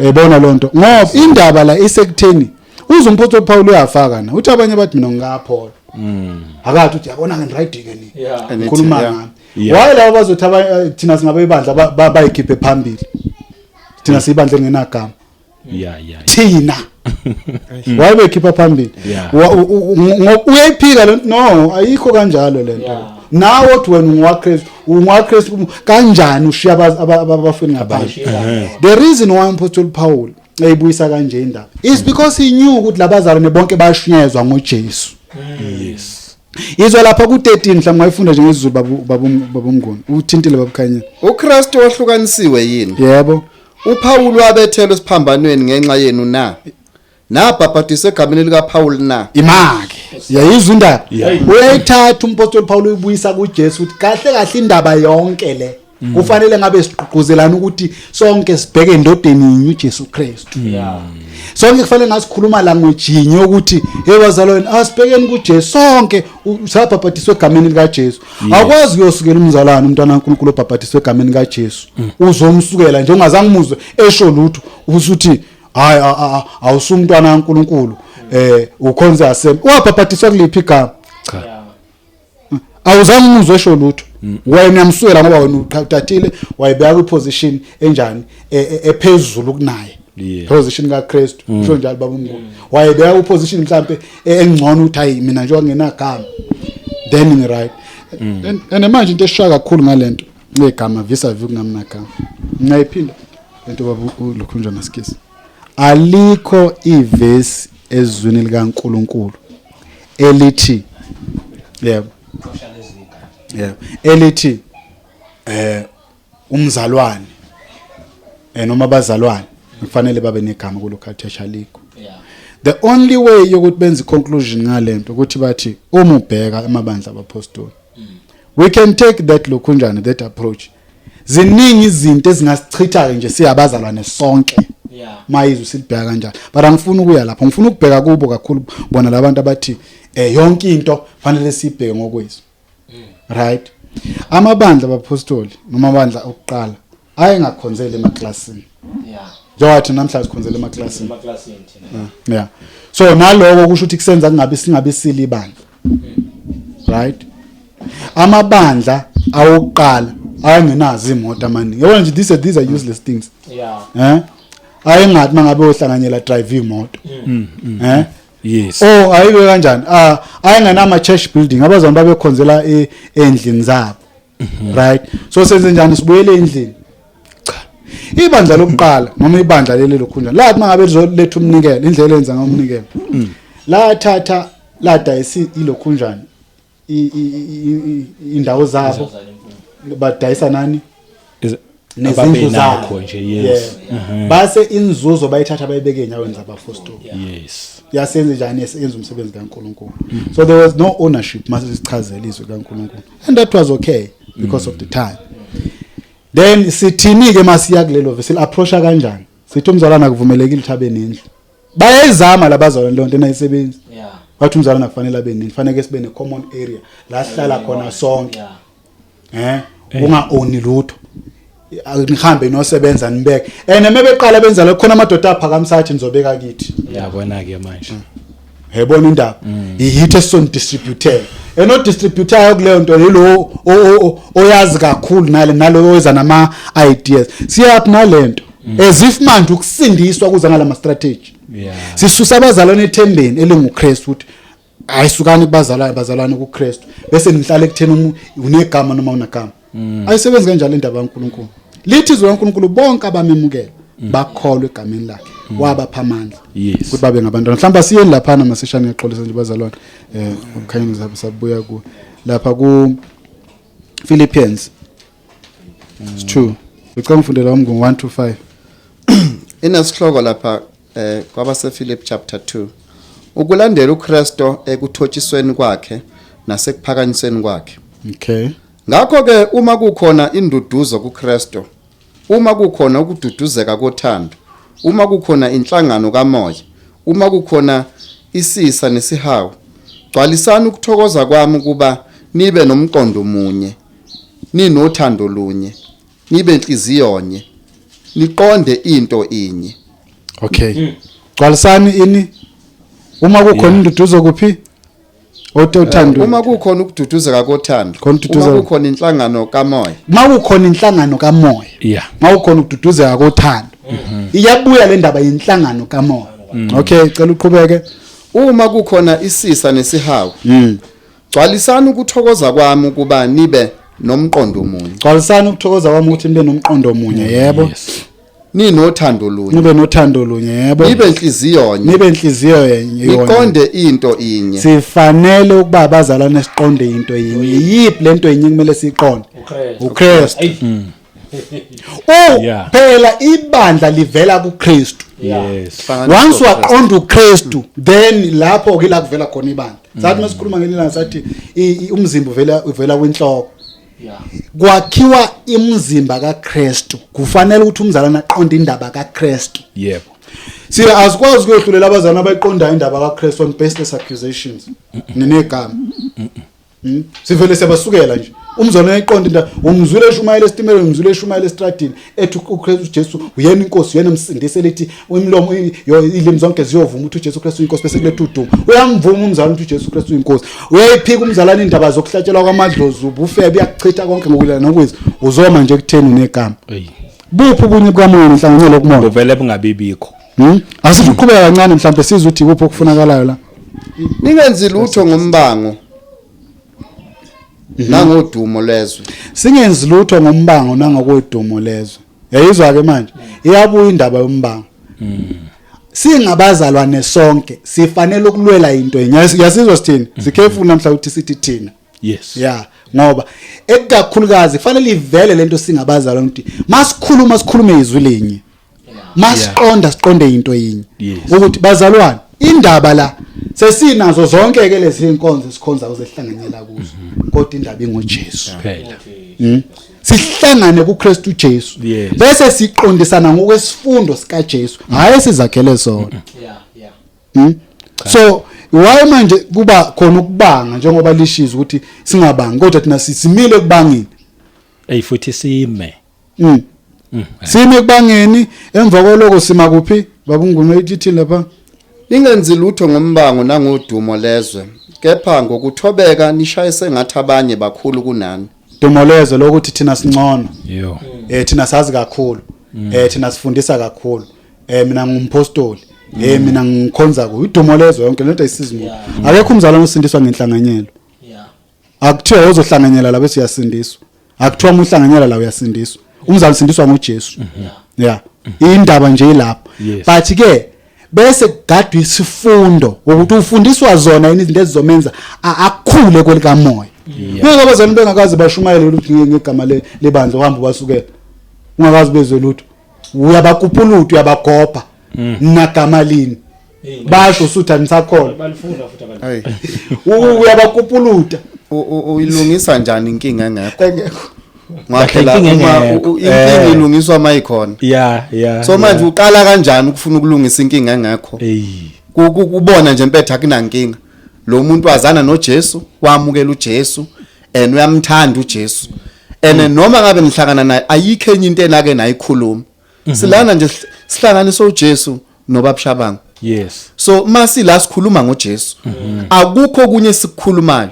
B: ebona lonto ngoba indaba la isekutheni uzomphoto Paul uyafaka na uthi abanye bathi mina ngingaphola akathi uthi yabona ngiride ke ni ngikhuluma ngami why labo bazothi thina singabe ibandla bayikhiphe phambili thina sibandla ngenagama thina why bekhipha phambili uyayiphika lento no ayikho kanjalo lento nawe uthi wena ungwaKristu kanjani ushiya abafuni ngaphandle the reason why Apostle Paul eyibuyisa kanje indaba is because he knew ukuthi labazalwane bonke bashunyezwa ngoJesu
C: yes
B: izwa lapha ku13 mhlawumbe ngayifunda nje ngesiZulu babuMnguni uthintile babukhanya
A: uKristu wahlukanisiwe yini
B: yebo
A: uPaul wabethelwe esiphambanweni ngenxa yenu na nabhabhadiswe egameni lika Paul na
B: imake yayizwa indaba uyayithatha umpostoli Paul uyibuyisa kuJesu ukuthi kahle indaba yonke le kufanele ngabe siqhuquzelana ukuthi sonke sibheke endodeni yinye uJesu Kristu sonke kufanele ngasikhuluma la ngojinyo ukuthi hey bazalwane asibhekeni kuJesu sonke sabhabhadiswe egameni lika Jesu akwazi uyosukela umzalwane umntwana kaNkulunkulu obhabhadiswe egameni lika Jesu uzomsukela nje ungazange umuzwe esho lutho usuthi hayi awusumntwana kaNkulunkulu ukhonza Assembly wabhabhadiswa kuliphi igama
C: cha
B: awuzange umuzwe esho lutho wena uyamsukela ngoba wena uthathile wayibeka kwiposition enjani ephezulu kunaye position kaKristu usho njalo babuMnguni wayibeka kwiposition mhlambe engcono uthi hayi mina nje wangenagama then ngi right and manje into eshaka kakhulu ngalento ngegama visa view kungamnagama ngayiphinda lento babu lokhunjwa nasikisi alikho ivesi ezwini likaNkulunkulu elithi yebo elithi umzalwane noma abazalwane kufanele babe negama kulokhathesha alikho the only way yokuthi benze conclusion ngalento ukuthi bathi uma ubheka amabandla abapostoli we can take that lokhunjana that approach ziningi izinto ezingasichitha nje siyabazalwane sonke mayizu silibheka kanjani but angifuni ukuya lapho ngifuna ukubheka kubo kakhulu bona labantu abathi yonke into fanele sibheke ngokwethu right amabandla abapostoli noma amabandla okuqala ayengakhonzeli emaklasini njengoba namhla sikhonzela emaklasini thina so naloko kusho ukuthi kusenza singabe silibandla right amabandla awokuqala ayengenazi imoto amaningi yabona nje these are useless things ayengathi mangabe ohlanganyela drive imoto
C: yes
B: ayike kanjani ayenganama church building abazana babekhonzela endlini zabo right so senze njani sibuyele endlini cha ibandla lokuqala noma ibandla leli lokhunja lathi mangabe lizoletha umnikelo indlela enza ngomnikelo la thatha la dayisi ilokhunjani indawo zabo badayisa nani nezindlu zakho nje yes base inzuzo bayithatha bayibeke enyaweni zabapostoli
C: yes
B: yasenze njani yenza umsebenzi kaNkulunkulu so there was no ownership mase sichazela izwe kaNkulunkulu and that was okay because of the time then sithini ke masiya kulelo vessel approacha kanjani sithi umzalwana akuvumelekile uthabe nendlu bayayizama labazalwane lonto enayisebenzi bathi umzalwana kufanele abe nendlu fanele sibe ne common area la sihlala khona sonke unga own lutho ngihambe nosebenza nibeke mebeqala benza lokho khona amadoda aphakamisa athi nizobeka kithi
C: yabona ke manje
B: hebona indaba ihit eson distributor no distributor yokuleyo nto yilo oyazi kakhulu nalo oza nama ideas siyaphi nalento as if manje ukusindiswa kuza ngalama strategy sisusa abazalwane ethembeni elinguKristu ukuthi ayisukani bazalwane kuKristu bese nihlala ekutheni unegama noma unegama ayisebenzi kanjalo indaba kaNkulunkulu lithi izwi laNkulunkulu bonke abamemukela bakholwe egameni lakhe wabapha amandla ukuthi babe ngabantwana mhlawumbe siyeni lapha masishane exolisa nje bazalwane ukukhanya ngizabe sabuya ku lapha ku Philippians 2 ucela ngifundela uMnguni 1-5
A: inesihloko lapha kwabase Philip chapter 2 ukulandela uKristu ekuthotshisweni kwakhe nasekuphakanyisweni kwakhe.
B: Okay.
A: Ngakho ke uma kukhona induduzo kuKristu, uma kukhona ukududuzeka kothando, uma kukhona inhlangano kaMoya, uma kukhona isisa nesihawu, gcwalisani ukuthokoza kwami kuba nibe nomqondo munye, ninothando lunye, nibe inhliziyo nye, niqonde into inye.
B: Okay. Gcwalisani ini uma kukhona induduzo kuphi? Othando.
A: Uma kukhona ukududuzeka kothando, uma kukhona inhlangano kaMoya.
B: Uma kukhona inhlangano kaMoya.
C: Yeah.
B: Uma kukhona ukududuzeka kothando. Iyabuya le ndaba yenhlangano kaMoya. Okay, cela uqhubeke.
A: Uma kukhona isisa nesihawu. Gcwalisani ukuthokoza kwami kuba nibe nomqondo munye.
B: Gcwalisani ukuthokoza kwami ukuthi nibe nomqondo munye, yebo.
A: Ninothando lunye.
B: Nibe nothando lunye, yebo.
A: Nibe inhliziyo nye.
B: Nibe inhliziyo yenye.
A: Niqonde into inye.
B: Sifanele ukuba abazalwane siqonde into inye. Yiphi lento inye kumele siqonde? uKristu. Phela ibandla livela kuKristu.
C: Yes.
B: Once waqonda uKristu then lapho ke la kuvela khona ibandla. Sathi masikhuluma ngelilanga sathi umzimba uvela kwinhloko. Kwakhiwa imizimba kaKristu kufanele ukuthi umzalwane aqonde indaba kaKristu.
C: Yebo.
B: Sira asikwazi ukuyehlulela abazalwane abayiqonda indaba kaKristu on baseless accusations nenegama. Sivele sebasukela nje umzalwane ayiqonda indaba umzwile eshumayela esitimela umzwile eshumayela estradini ethi uKristu Jesu uyena inkosi uyena umsindise lethi imlomo ilimi zonke ziyovuma ukuthi uJesu Kristu inkosi bese kulethe udumo uyamvuma umzalwane ukuthi uJesu Kristu inkosi uyayiphika umzalwane indaba zokuhlatshelwa kwamadlozi ubufebe uyakuchitha konke ngokulana nokwezi uzoma nje kutheni unegama buphi ubunye bukaMoya nenhlanganyelo kuMoya
C: buvele bungabibikho
B: asithi uqhubeka kancane mhlawumbe sizwe ukuthi kuphi okufunakalayo la
A: ningenzi lutho ngombango nangodumo lezwe
B: singenzi lutho ngombango nangokudumo lezwe yayizwa ke manje iyabuya indaba yombango singabazalwane sonke sifanele ukulwela into enye yasizwa sithini sikhefu namhla ukuthi sithi thina
C: yes
B: yeah ngoba ekukakhulukazi kufanele ivele lento singabazalwane ukuthi masikhuluma sikhulume izwi linye masiqonda siqonde into enye ukuthi bazalwane indaba la sesinazo zonke ke lezi inkonzo sikhonza uzehlanganyela kuzo kodwa indaba ingoJesu
C: phela
B: sihlangane kuKristu Jesu bese siqondisana ngokwesifundo sika Jesu hayi sizakhele sona so why manje kuba khona ukubanga njengoba lishiza ukuthi singabangi kodwa thina sisimile kubangini
C: futhi sime
B: sime kubangeni emva koloko sima kuphi babunguni ethi lapha
A: ningenzi lutho ngombango nangodumo lezwe kepha ngokuthobeka nishayise ngathi abanye bakhulu kunani
B: dumo lezwe lokuthi thina singcono
C: yo
B: thina sazi kakhulu thina sifundisa kakhulu mina ngumpostoli mina ngikhonza ku idumo lezwe yonke lento ayisizimo akekho umzalwane osindiswa ngenhlanganyelo akuthiwa uzohlanganyela la bese uyasindiswa akuthiwa umhlanganyela la uyasindiswa umzalwane usindiswa ngoJesu indaba nje ilapho but ke bese kugadwa isifundo ukuthi ufundiswa zona izinto ezizomenza akukhule kwelikaMoya ngeke abazalwane bengakazi bashumayele ukuthi ngegama lebandla uhamba basukela ungakazi bezwe lutho uyabakupuluta uyabagopha nagama lini basho usuthi anisakholwa
D: balifunda futhi abantu
A: hayi
B: uyabakupuluta
A: uyilungisa njani inkinga engekho
C: Ngaphela
A: inkinga ilungiswa mayikhona
C: yeah
A: so manje uqala kanjani ukufuna ukulungisa inkinga engekho kubona nje impethu akunankinga lo muntu wazana noJesu wamukela uJesu and uyamthanda uJesu and noma ngabe nihlangana naye ayikho enye into enake nayikhuluma silana nje sihlanganisa uJesu nobabshabanga
C: yes
A: so masi la sikhuluma ngoJesu akukho kunye sikukhulumayo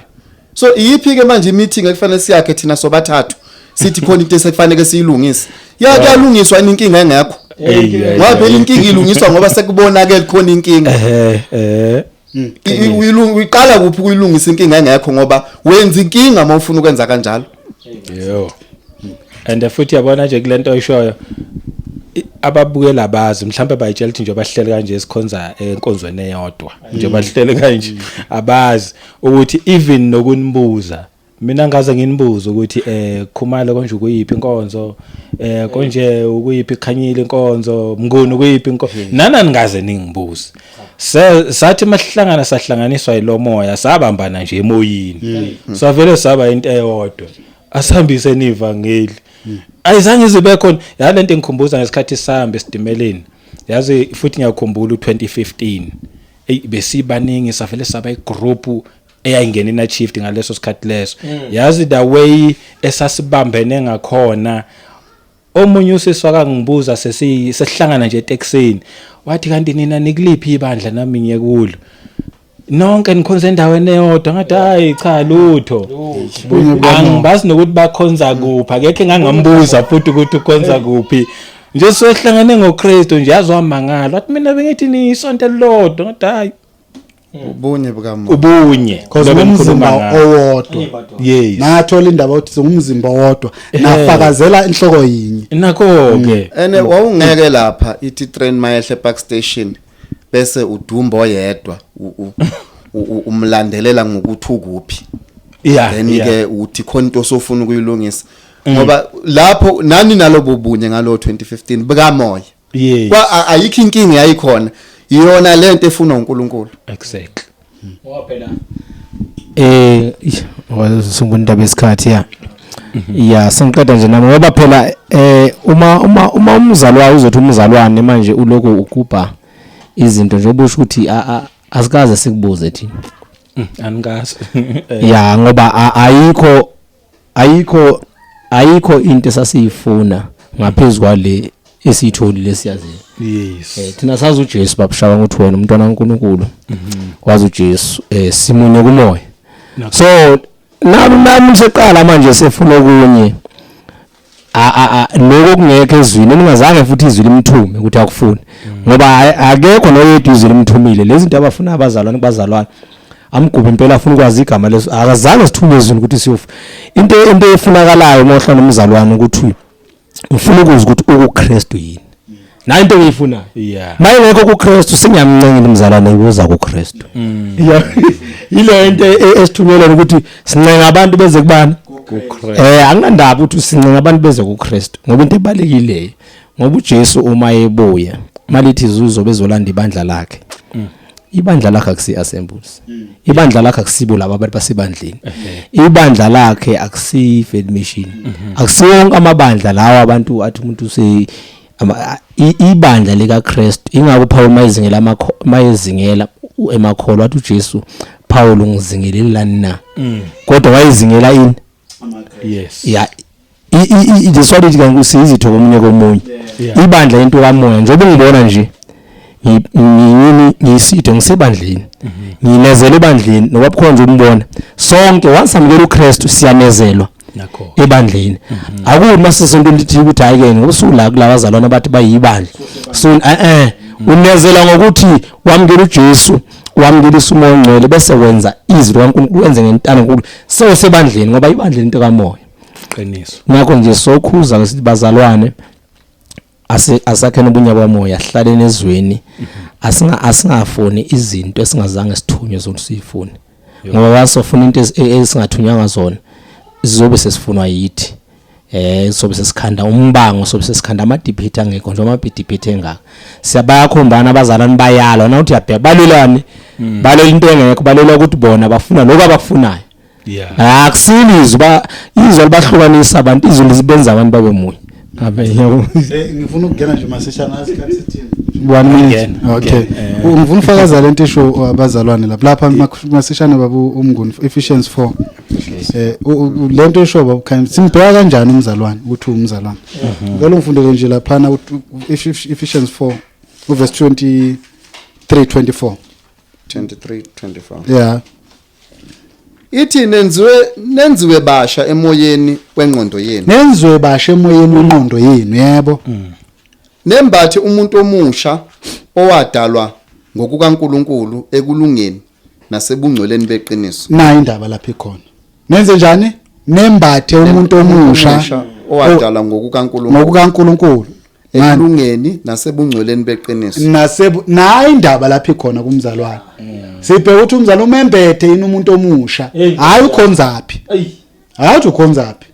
A: so iyiphi ke manje meeting ekufanele siyakhe thina sobathathu sithi khona into esifanele siyilungise kuyalungiswa inkinga engekho ngoba phela inkinga ilungiswa ngoba sekubonakala khona inkinga uyiqala kuphi kuyilungisa inkinga engekho ngoba wenza inkinga mawufuna ukwenza kanjalo.
C: Yebo. And futhi yabona nje kulento oyishoyo ababukela abazi mhlawumbe bayitshela ukuthi nje bahlele kanje esikhonza enkonzweni eyodwa nje bahlele kanje abazi ukuthi even nokunibuza mina ngaze nginibuza ukuthi Khumalo konje ukuyiphi inkonzo konje ukuyiphi Khanyile inkonzo Mnguni ukuyiphi inkonzo nana ngaze ningibuza sathi mahlangana sahlanganiswa yilo moya sabambana nje emoyini savele saba into eyodwa asihambise nivangeli ayizange zibe khona yalento engikhumbuza ngesikhathi sihambe esidimeleni yazi futhi ngiyakhumbula u2015 besibaningi safele saba igroup eyayingena ina shift ngaleso sikhathi leso yazi the way esasibambene ngakhona omunye usiswa kangibuza sesihlangana nje eTexini wathi kanti nina nikuliphi ibandla nami ngiyekulo nonke nikhonza endaweni eyodwa ngathi hayi cha lutho angibazi nokuthi bakhonza kuphi akekho ngangambuza futhi ukuthi ukhonza kuphi nje sohlangane ngoKristu nje yazwamangala wathi mina bengithi ni isonto elilodwa ngathi hayi
A: ubunye bukaMoya
C: ubunye
B: because umzimba owodwa
C: yes
B: nathola indaba ukuthi umzimba owodwa nafakazela inhloko yinye
C: nakho ke
A: ene wawungeke lapha ithi train mayehle park station bese udumba oyedwa umlandelela ngokuthi ukuphi then ke uthi khona into sofuna ukuyilungisa ngoba lapho nani nalobo bunye ngalo 2015 bukaMoya kwa ayikho inkinga yayikhona iyona lento efuna uNkulunkulu
C: exactly
D: ngoba phela wasungunda besikhathi ya sengiqeda nje nami ngoba phela uma umzalwane uzothi umzalwane manje uloko ukupha izinto nje obusho ukuthi asikaze sikubuze thina
C: angazi
D: ya ngoba ayikho into esasiyifuna ngaphezulu kwale esitholile siyazi
C: yes
D: thina sazi uJesu babushawa ukuthi wena umntwana kaNkulunkulu wazi uJesu simunye kuMoya so nami seqala manje sefuna okunye lokho kungeke ezwini ningazange futhi izwi limthume ukuthi akufuni ngoba akekho noyedwa izwi limthumile lezi zinto abafuna abazalwane bazalwane amgubhe impela afuna ukwazi igama leso akazange sithume izwi ukuthi siyofa into efunakalayo mohla nomzalwane ukuthi ufuna ukuzwa ukuthi ukuKristu yini na into eyifunayo mayengekho kuKristu singiyamncengela umzalwane ubuza kuKristu ile into esithunyelwa ukuthi sincenga abantu beze kubani kuKristu akunandaba ukuthi sincenga abantu beze kuKristu ngoba into ebalekile ngoba uJesu uma ebuya malithi izuzo bezolanda ibandla lakhe ibandla lakhe akusi-assemblies ibandla lakhe akusibo laba abantu basebandleni ibandla lakhe akusi-faith mission akusiwonke amabandla lawo abantu athi umuntu ibandla likaKristu ingakho Paul mayezingela emakholwa athi uJesu Paul ungizingelelani na kodwa wayezingela ini
C: yes
D: ya iswadithi kankusizitho komunye komunye ibandla into kaMoya njengoba ngibona nje ngiyisitho ngisebandleni nginezela ebandleni noba bukhona umbona sonke once amukela uKristu siyanezelwa
C: nakho
D: ebandleni akuthi masisonto lithi ukuthi hayike ngosula kulabazalwana bathi bayibandla so unezela ngokuthi wamukela uJesu wamukela uMoya ongcwele bese wenza izwi kaNkulunkulu wenze ngentando enkulu sebandleni ngoba ibandla into kaMoya
C: qiniso
D: ngakho nje sokhuza ngesithi bazalwane asakhena ubunye bukaMoya hlaleni ezweni asingafuni izinto esingazange sithunywe zona sifune ngoba wasofuna into esingathunywanga zona sizobe sesifunwa yithi sobe sesikhanda umbango sobe sesikhanda amadebate angekho nje amabidebate engaka siyabakhombana abazalwane bayalwa na uthi yabheka balelani balela into engekho balela ukuthi bona bafuna lokho abakufunayo akusilizwe izwe libahlukanisa abantu izwe lizibenza abantu babe munye
B: ngifuna ukungena nje maseshana isikhathi sithini 1 minute okay ngifuna ufakaza lento esho abazalwane lapha maseshana babu uMnguni Ephesians 4 lento esho babukhanya simbheka kanjani umzalwane ukuthi umzalwane ngalo ngifundele nje lapha na Ephesians 4 verse 23-24 yeah
A: ithi nenziwe basha emoyeni wengqondo yenu
B: nenziwe basha emoyeni wengqondo yenu yebo
A: nembathe umuntu omusha owadalwa ngokukaNkulunkulu ekulungeni nasebungcweleni beqiniso.
B: Na indaba lapha ikhona. Nenze njani? Nembathe umuntu omusha
A: owadala ngokukaNkulunkulu ekulungeni nasebungcweleni beqiniso.
B: Na indaba lapha ikhona kumzalwane. Siphe ukuthi umzalwane umembethe yini umuntu omusha. Hayi ukhonzaphi. Hayi ukhonzaphi.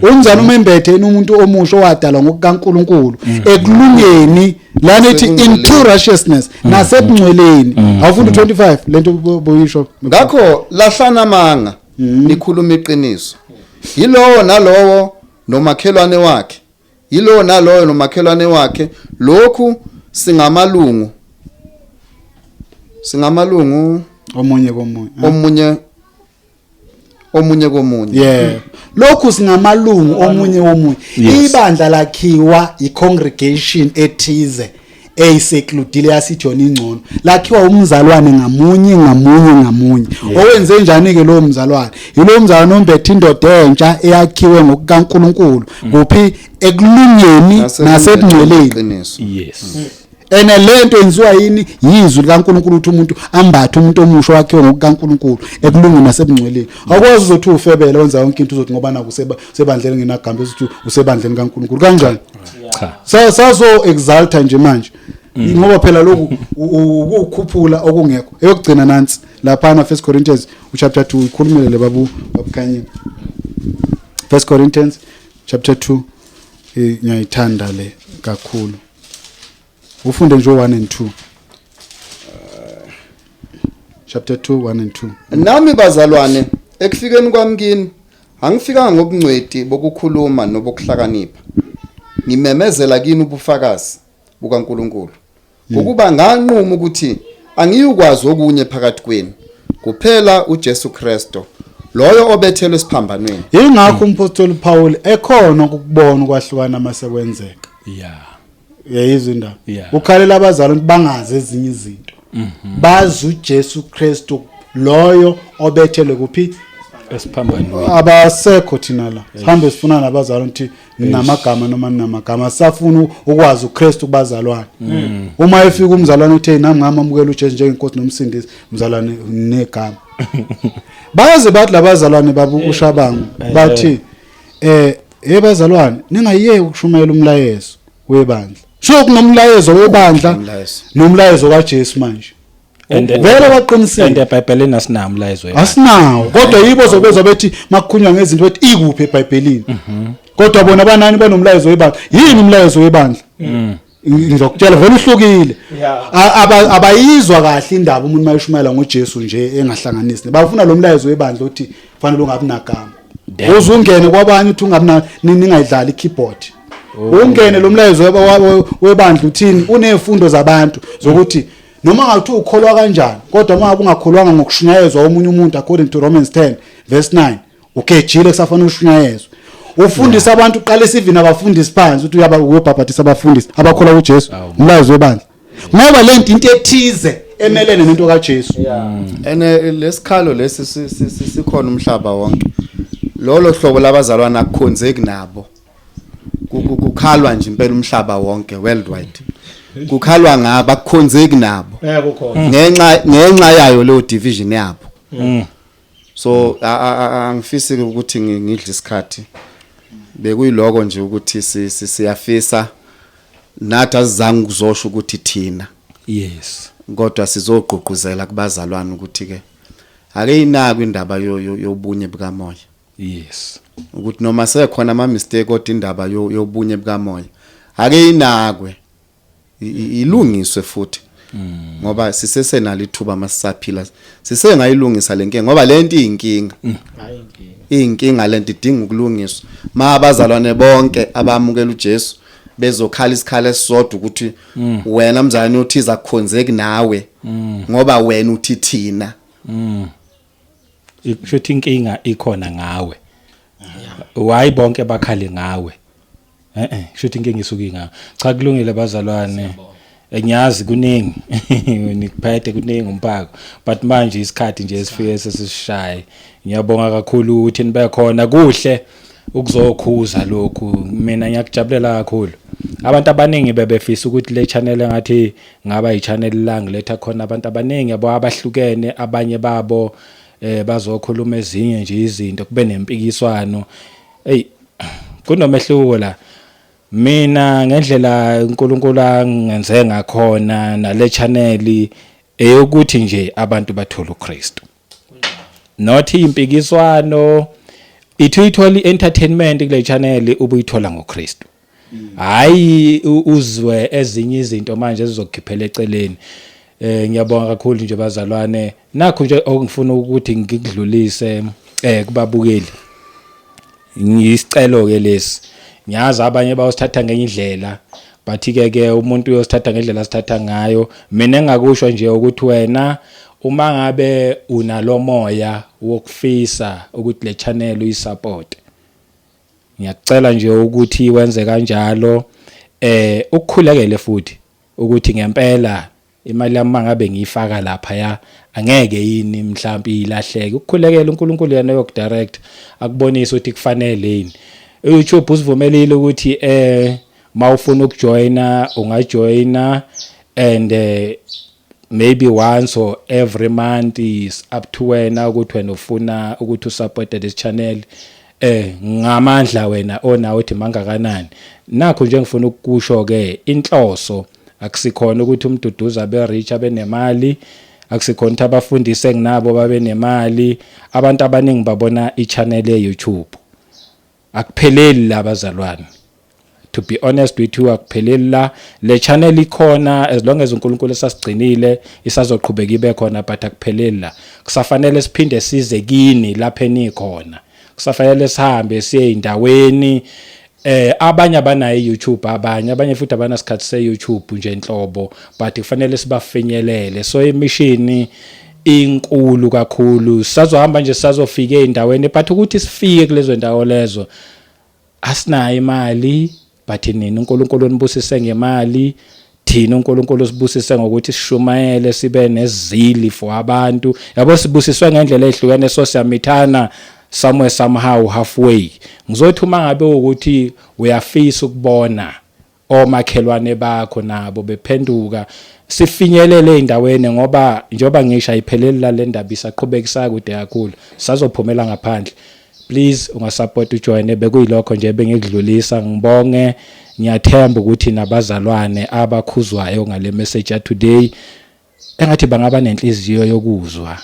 B: Umzalwane umembethe yini umuntu omusha owadala ngokukaNkulunkulu ekulungeni lana ethi in true righteousness nasebungcweleni. Awufunda 25 lento boyisho.
A: Ngakho lahlana amanga nikhuluma iqiniso. Yilowo nalowo nomakhelwane wakhe. Yilowo nalowo nomakhelwane wakhe lokhu singamalungu omunye komunye.
B: Yeah. Lokhu singamalungu omunye womunye. Ibandla lakhiwa i-congregation ethize eyisekludile yasithi yona ingcono. Lakhiwa umzalwane ngamunye. Owenze njani ke lo mzalwane? Yilo mzalwane ombethe indoda entsha eyakhiwe ngokukaNkulunkulu. Kuphi ekulungeni nasebungcweleni.
C: Yes.
B: Ene lento enziwa yini? Yizwi likaNkulunkulu ukuthi umuntu ambathe umuntu omusha wakhe ngokukaNkulunkulu ekulungeni nasebungcweleni. Awukwazi uzothi ufebele wenza yonke into uzothi ngoba naku sebandleni nginagamba ukuthi usebandleni kaNkulunkulu. Kanjani? Cha. Saso exalta nje manje. Ngoba phela lokhu ukukhuphula okungekho. Eyokugcina nansi lapha na 1 Corinthians chapter 2 ikhulumele babu Khanyile. 1 Corinthians chapter 2 ngiyayithanda le kakhulu. Ufunde nje 1 and 2. Chapter 2 1 and 2.
A: Nami bazalwane ekufikeni kwami kini angifikanga ngobungcweti bokukhuluma nobokuhlakanipha. Ngimemezela kini ubufakazi bukaNkulunkulu. Ukuba nganquma ukuthi angiyukwazi okunye phakathi kwenu kuphela uJesu Kristo loyo obethelwe esiphambanweni.
B: Ingakho umpostoli Paul ekhona ukubona ukwahlukana masekwenzeka. Yayizwe indaba. Ukhalela abazalwane bangazi ezinye izinto. Bazi uJesu Kristu loyo obethelwe kuphi
C: esiphambanweni.
B: Abasekho thina la. Sihambe sifuna nabazalwane ukuthi namagama noma namagama safuna ukwazi uKristu kubazalwane. Uma efika umzalwane uthe nami ngamamukela uJesu njengenkosi nomsindisi umzalwane negama. Baze bathi labazalwane babukushabangu bathi bazalwane ningayeke ukushumayela umlayezo webandla. Sho kunomlayezo webandla nomlayezo kaJesu manje. Vele baqinisile.
C: And eBhayibhelini asinawo umlayezo webandla.
B: Asinawo. Kodwa yibo zobezwa bethi makukhunywa ngezinto bethi ikuphi eBhayibhelini. Kodwa bona banani banomlayezo webandla. Yini umlayezo webandla? Ngizokutshela vele uhlukile. Abayizwa kahle indaba umuntu mayishumayela ngoJesu nje engahlanganisi. Bafuna lo mlayezo webandla uthi kufanele ungabi nagama. Uzungene kwabanye uthi ungabi ningayidlali ikeyboard. Ungene lo mlayezo webandla uthini unezifundo zabantu zokuthi noma ngathi ukholwa kanjani kodwa uma ungakholwanga ngokushunyayezwa omunye umuntu according to Romans 10 verse 9 ukejile kusafanele ushunyayezwe ufundisa abantu uqale sivina abafundisi phansi uthi uyababhabhathisa abafundisi abakholwa kuJesu umlayezo webandla ngoba lento into ethize emelene nento kaJesu.
A: Ene lesikhalo lesi sikhona umhlaba wonke. Lolo hlobo labazalwana akukhonzeki nabo. Kukhalwa nje impela umhlaba wonke worldwide. Kukhalwa ngabo akukhonzeki nabo. Ngenxa yayo leyo division yabo. So angifisi ukuthi ngidle isikhathi. Bekuyiloko nje ukuthi siyafisa nathi azange ukuzosho ukuthi thina.
C: Yes.
A: Kodwa sizogqugquzela kubazalwane ukuthi ke ake inakwe indaba yobunye bukaMoya.
C: Yes.
A: Ukuthi noma sekhona ama mistake kodwa indaba yobunye bukaMoya ake inakwe ilungiswe futhi ngoba sisesenalo ithuba masisaphila sisengayilungisa lenkinga ngoba lento iyinkinga iyinkinga lento idinga ukulungiswa abazalwane bonke abamukela uJesu bezokhala isikhala esisodwa ukuthi wena mzalwane uthiza kukhonzeki nawe ngoba wena uthi thina
C: Ishuthi inkinga ikhona ngawe. Why bonke bakhale ngawe? Ishuthi inkinga isuki ngawe. Cha kulungile bazalwane. Ngiyazi kuningi. Nikuphethe kuningi umpako. But manje isikhathi nje esifike sesishaye. Ngiyabonga kakhulu ukuthi nibe khona kuhle ukuzokhuza lokhu. Mina ngiyakujabulela kakhulu. abantu abaningi bebefisa ukuthi le channel engathi ngaba i-channel la ngiletha khona abantu abaningi abahlukene, abanye babo bazokhuluma ezinye nje izinto, kube nempikiswano. Kunomehluko la. Mina ngendlela uNkulunkulu angenze ngakhona nale channel eyokuthi nje abantu bathola uKristu. Not impikiswano, ithola entertainment kule channel ubuyithola ngoKristu. Hayi uzwe ezinye izinto manje ezizokukhiphela eceleni. Ngiyabonga kakhulu nje bazalwane. Nakho nje okungifuna ukuthi ngikudlulise kubabukeli. Ngisicelo ke lesi. Ngiyazi abanye bawusithatha ngenye indlela, but ke umuntu uyosithatha ngendlela sithatha ngayo. Mina engakusho nje ukuthi wena uma ngabe unalo moya wokufisa ukuthi le channel uyisupport, ngiyakucela nje ukuthi wenze kanjalo. Ukukhulekele futhi ukuthi ngempela imali yami mangabe ngiyifaka lapha ya angeke yini mhlawumbe ilahleke. Ukukhulekela uNkulunkulu yena yokudirect akubonisa ukuthi kufanele yini. YouTube usivumelile ukuthi mawufuna ukujoina ungajoina, and maybe once or every month is up to wena ukuthi wena ufuna ukuthi usupport this channel. Ngamandla wena onawo uthi mangakanani. Nakho nje ngifuna ukusho ke inhloso akusikhona ukuthi umduduza abe rich abe nemali, akusikhona ukuthi abafundisi enginabo babe nemali. Abantu abaningi babona i-channel ye-YouTube. Akupheleli la bazalwane. To be honest with you, akupheleli la. Le channel ikhona as long as uNkulunkulu esasigcinile isazoqhubeka ibe khona, but akupheleli la. Kusafanele siphinde size kini lapha enikhona. Kusafanele sihambe siye endaweni. Abanye abanayo iYouTube, abanye futhi abanasikhathi seYouTube nje enhlobo, but kufanele sibafinyelele. So imishini inkulu kakhulu. Sazohamba nje sazofika endaweni, but ukuthi sifike kulezo ndawo lezo asinayo imali, but nini uNkulunkulu onibusise ngemali, thina uNkulunkulu sibusise ngokuthi sishumayele sibe nezili for abantu. Yabo sibusiswe ngendlela ehlukene, so siyamithana somewhere somehow halfway. Ngizothi uma ngabe ukuthi uyafisa ukubona omakhelwane bakho nabo bephenduka, sifinyelele endaweni, ngoba njoba ngisho ayipheleli la le ndaba isaqhubekisa kude kakhulu, sazophumela ngaphandle. Please ungasupport ujoin, bekuyilokho nje bengikudlulisa. Ngibonge, ngiyathemba ukuthi nabazalwane abakhuzwayo ngale message ya today engathi bangaba nenhliziyo yokuzwa.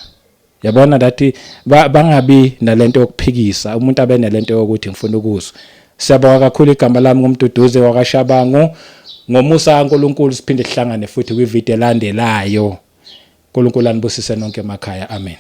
C: Yabona that bangabi nalento yokuphikisa, umuntu abe nalento yokuthi ngifuna ukuzwa. Siyabonga kakhulu igama lami ngumduduze wakashabangu. Ngomusa kaNkulunkulu siphinde sihlangane futhi kwivideo elandelayo. uNkulunkulu anibusise nonke emakhaya. Amen.